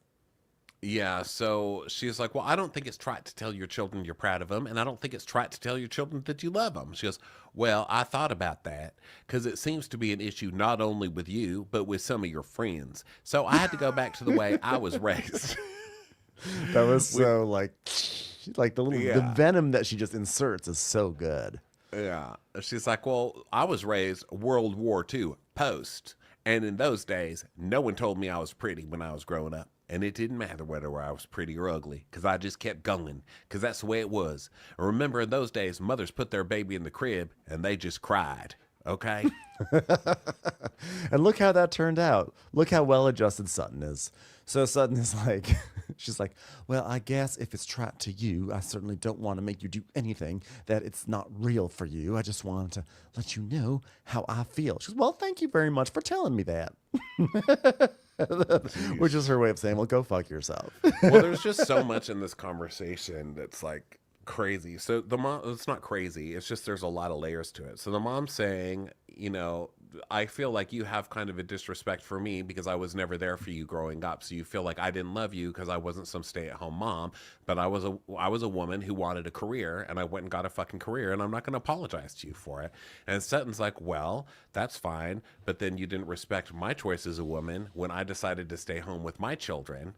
Speaker 1: Yeah, so she's like, well, I don't think it's trite to tell your children you're proud of them, and I don't think it's trite to tell your children that you love them. She goes, well, I thought about that because it seems to be an issue not only with you, but with some of your friends. So I had to go back to the way I was raised.
Speaker 2: That was so like the little the venom that she just inserts is so good.
Speaker 1: Yeah. She's like, well, I was raised World War II post. And in those days, no one told me I was pretty when I was growing up. And it didn't matter whether I was pretty or ugly, because I just kept going, because that's the way it was. And remember, in those days, mothers put their baby in the crib, and they just cried, okay?
Speaker 2: And look how that turned out. Look how well-adjusted Sutton is. So Sutton is like, she's like, well, I guess if it's trapped to you, I certainly don't want to make you do anything that it's not real for you. I just wanted to let you know how I feel. She goes, well, thank you very much for telling me that. Which is her way of saying, well, go fuck yourself.
Speaker 1: Well, there's just so much in this conversation that's like crazy. So the mom, it's not crazy. It's just there's a lot of layers to it. So the mom's saying, you know, I feel like you have kind of a disrespect for me because I was never there for you growing up. So you feel like I didn't love you because I wasn't some stay-at-home mom, but I was a woman who wanted a career, and I went and got a fucking career, and I'm not going to apologize to you for it. And Sutton's like, well, that's fine, but then you didn't respect my choice as a woman when I decided to stay home with my children.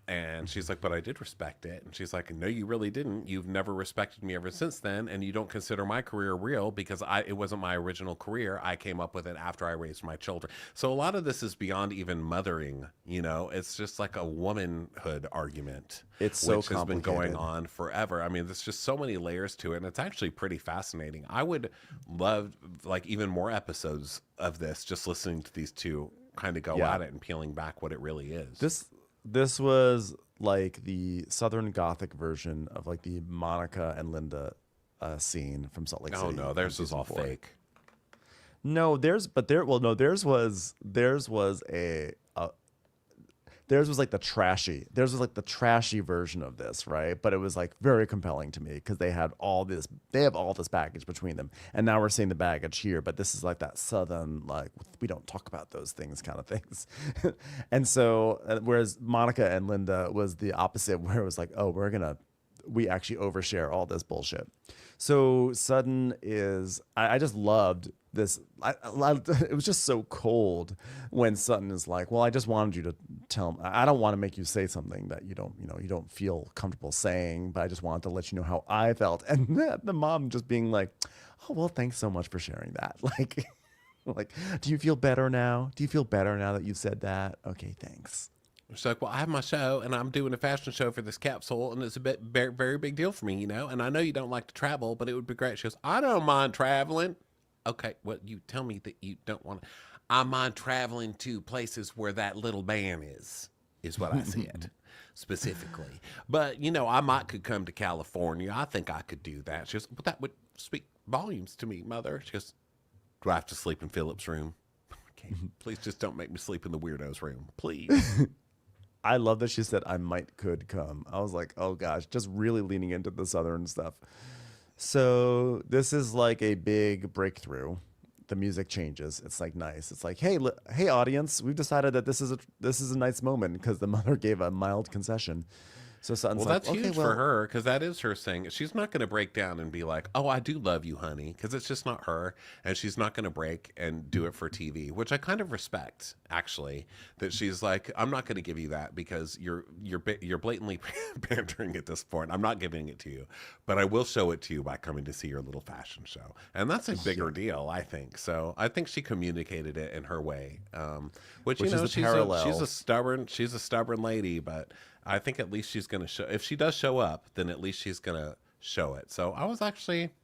Speaker 1: And she's like, but I did respect it. And she's like, no, you really didn't. You've never respected me ever since then. And you don't consider my career real because it wasn't my original career. I came up with it after I raised my children. So a lot of this is beyond even mothering, you know, it's just like a womanhood argument.
Speaker 2: It's so
Speaker 1: which has been going
Speaker 2: complicated.
Speaker 1: on forever. I mean, there's just so many layers to it. And it's actually pretty fascinating. I would love like even more episodes of this, just listening to these two kind of go
Speaker 2: Yeah.
Speaker 1: at it and peeling back what it really is.
Speaker 2: This was like the Southern Gothic version of like the Monica and Linda scene from Salt Lake City.
Speaker 1: Oh no, theirs was all
Speaker 2: season 4.
Speaker 1: fake.
Speaker 2: No, theirs was like the trashy version of this, right? But it was like very compelling to me because they have all this baggage between them, and now we're seeing the baggage here. But this is like that Southern, like we don't talk about those things kind of things. And so, whereas Monica and Linda was the opposite, where it was like, oh, we actually overshare all this bullshit. So Sutton is, I just loved this. It was just so cold when Sutton is like, well, I just wanted you to tell him, I don't want to make you say something that you don't feel comfortable saying, but I just wanted to let you know how I felt. And the mom just being like, oh, well, thanks so much for sharing that. Like, do you feel better now? Do you feel better now that you've said that? Okay, thanks.
Speaker 1: She's like, well, I have my show, and I'm doing a fashion show for this capsule, and it's a very, very big deal for me, you know? And I know you don't like to travel, but it would be great. She goes, I don't mind traveling. Okay, well, you tell me that you don't want to. I mind traveling to places where that little man is what I said specifically. But, you know, I could come to California. I think I could do that. She goes, well, that would speak volumes to me, Mother. She goes, do I have to sleep in Philip's room? Okay, please just don't make me sleep in the weirdo's room, please.
Speaker 2: I love that she said, I could come. I was like, oh gosh, just really leaning into the Southern stuff. So this is like a big breakthrough the music changes. It's like nice. It's like, hey, hey, audience, we've decided that this is a nice moment because the mother gave a mild concession. So Sutton's
Speaker 1: Well,
Speaker 2: like,
Speaker 1: that's
Speaker 2: okay,
Speaker 1: huge
Speaker 2: well,
Speaker 1: for her because that is her saying. She's not going to break down and be like, "Oh, I do love you, honey," because it's just not her, and she's not going to break and do it for TV, which I kind of respect actually. That she's like, "I'm not going to give you that because you're blatantly pandering at this point. I'm not giving it to you, but I will show it to you by coming to see your little fashion show," and that's a bigger deal, I think. So I think she communicated it in her way, which you
Speaker 2: Which
Speaker 1: know,
Speaker 2: is a parallel.
Speaker 1: she's a stubborn lady, but I think at least she's going to show. If she does show up, then at least she's going to show it. So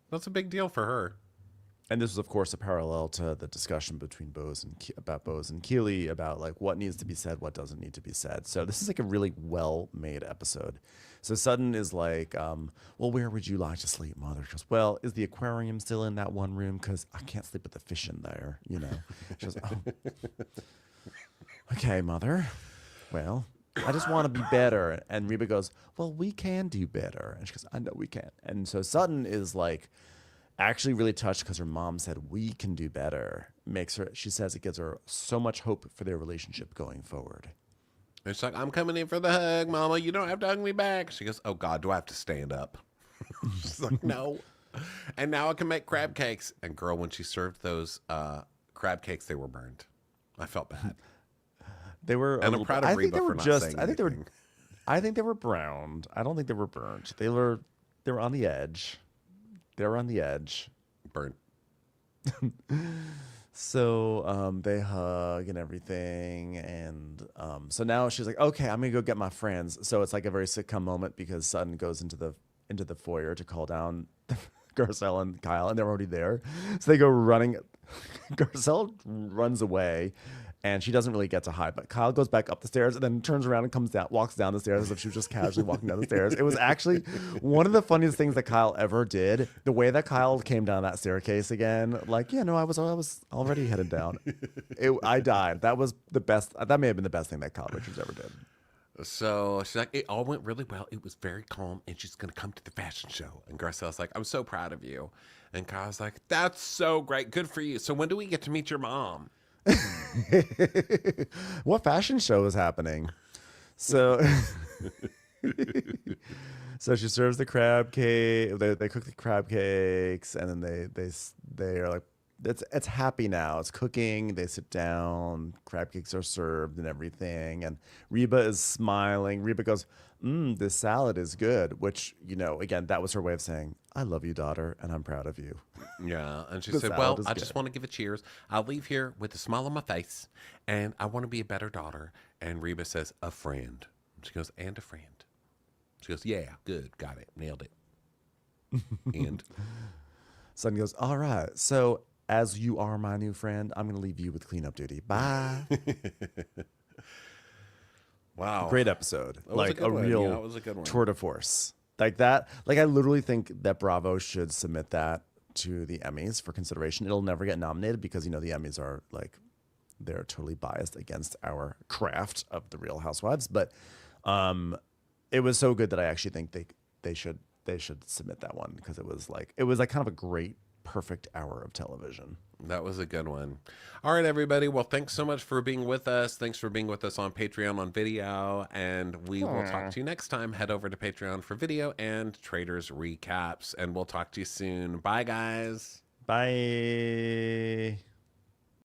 Speaker 1: that's a big deal for her.
Speaker 2: And this is, of course, a parallel to the discussion between Bose and Keeley about like what needs to be said, what doesn't need to be said. So this is like a really well-made episode. So Sutton is like, well, where would you like to sleep, Mother? She goes, well, is the aquarium still in that one room? Because I can't sleep with the fish in there, you know. She goes, oh. Okay, Mother. Well, I just want to be better. And Reba goes, well, we can do better. And she goes, I know we can. And so Sutton is like actually really touched because her mom said, we can do better. She says it gives her so much hope for their relationship going forward.
Speaker 1: And she's like, I'm coming in for the hug, Mama. You don't have to hug me back. She goes, oh, God, do I have to stand up? She's like, no. And now I can make crab cakes. And girl, when she served those crab cakes, they were burned. I felt bad.
Speaker 2: They were,
Speaker 1: and I'm proud of Reba for not saying anything.
Speaker 2: I think they were browned. I don't think they were burnt. They were on the edge. They were on the edge.
Speaker 1: Burnt.
Speaker 2: So they hug and everything, and so now she's like, okay, I'm gonna go get my friends. So it's like a very sitcom moment because Sutton goes into the foyer to call down Garcelle and Kyle, and they're already there. So they go running. Garcelle runs away. And she doesn't really get to hide, but Kyle goes back up the stairs and then turns around and walks down the stairs as if she was just casually walking down the stairs. It was actually one of the funniest things that Kyle ever did. The way that Kyle came down that staircase again, like, yeah, no, I was already headed down. I died. That was the best. That may have been the best thing that Kyle Richards ever did.
Speaker 1: So she's like, it all went really well. It was very calm, and she's gonna come to the fashion show. And Garcelle's like, I'm so proud of you. And Kyle's like, that's so great, good for you. So when do we get to meet your mom?
Speaker 2: What fashion show is happening? So so she serves the crab cake. They cook the crab cakes, and then they are like, it's happy now. It's cooking. They sit down. Crab cakes are served and everything. And Reba is smiling. Reba goes, this salad is good. Which, you know, again, that was her way of saying, I love you, daughter, and I'm proud of you.
Speaker 1: Yeah. And she
Speaker 2: The
Speaker 1: said,
Speaker 2: salad
Speaker 1: well,
Speaker 2: is
Speaker 1: I
Speaker 2: good.
Speaker 1: just want to give a cheers. I'll leave here with a smile on my face, and I want to be a better daughter. And Reba says, a friend. She goes, and a friend. She goes, yeah, good. Got it. Nailed it. And
Speaker 2: Son goes, all right. So as you are my new friend, I'm going to leave you with cleanup duty. Bye.
Speaker 1: wow.
Speaker 2: Great episode.
Speaker 1: That was
Speaker 2: Like
Speaker 1: good
Speaker 2: a
Speaker 1: one.
Speaker 2: real
Speaker 1: Yeah, it was a good one.
Speaker 2: tour de force. Like that. Like I literally think that Bravo should submit that to the Emmys for consideration. It'll never get nominated because, you know, the Emmys are like, they're totally biased against our craft of the Real Housewives. But it was so good that I actually think they should submit that one because it was like kind of a great, perfect hour of television.
Speaker 1: That was a good one. All right, everybody. Well, thanks so much for being with us. Thanks for being with us on Patreon on video. And we will talk to you next time. Head over to Patreon for video and Traders recaps. And we'll talk to you soon. Bye, guys.
Speaker 2: Bye.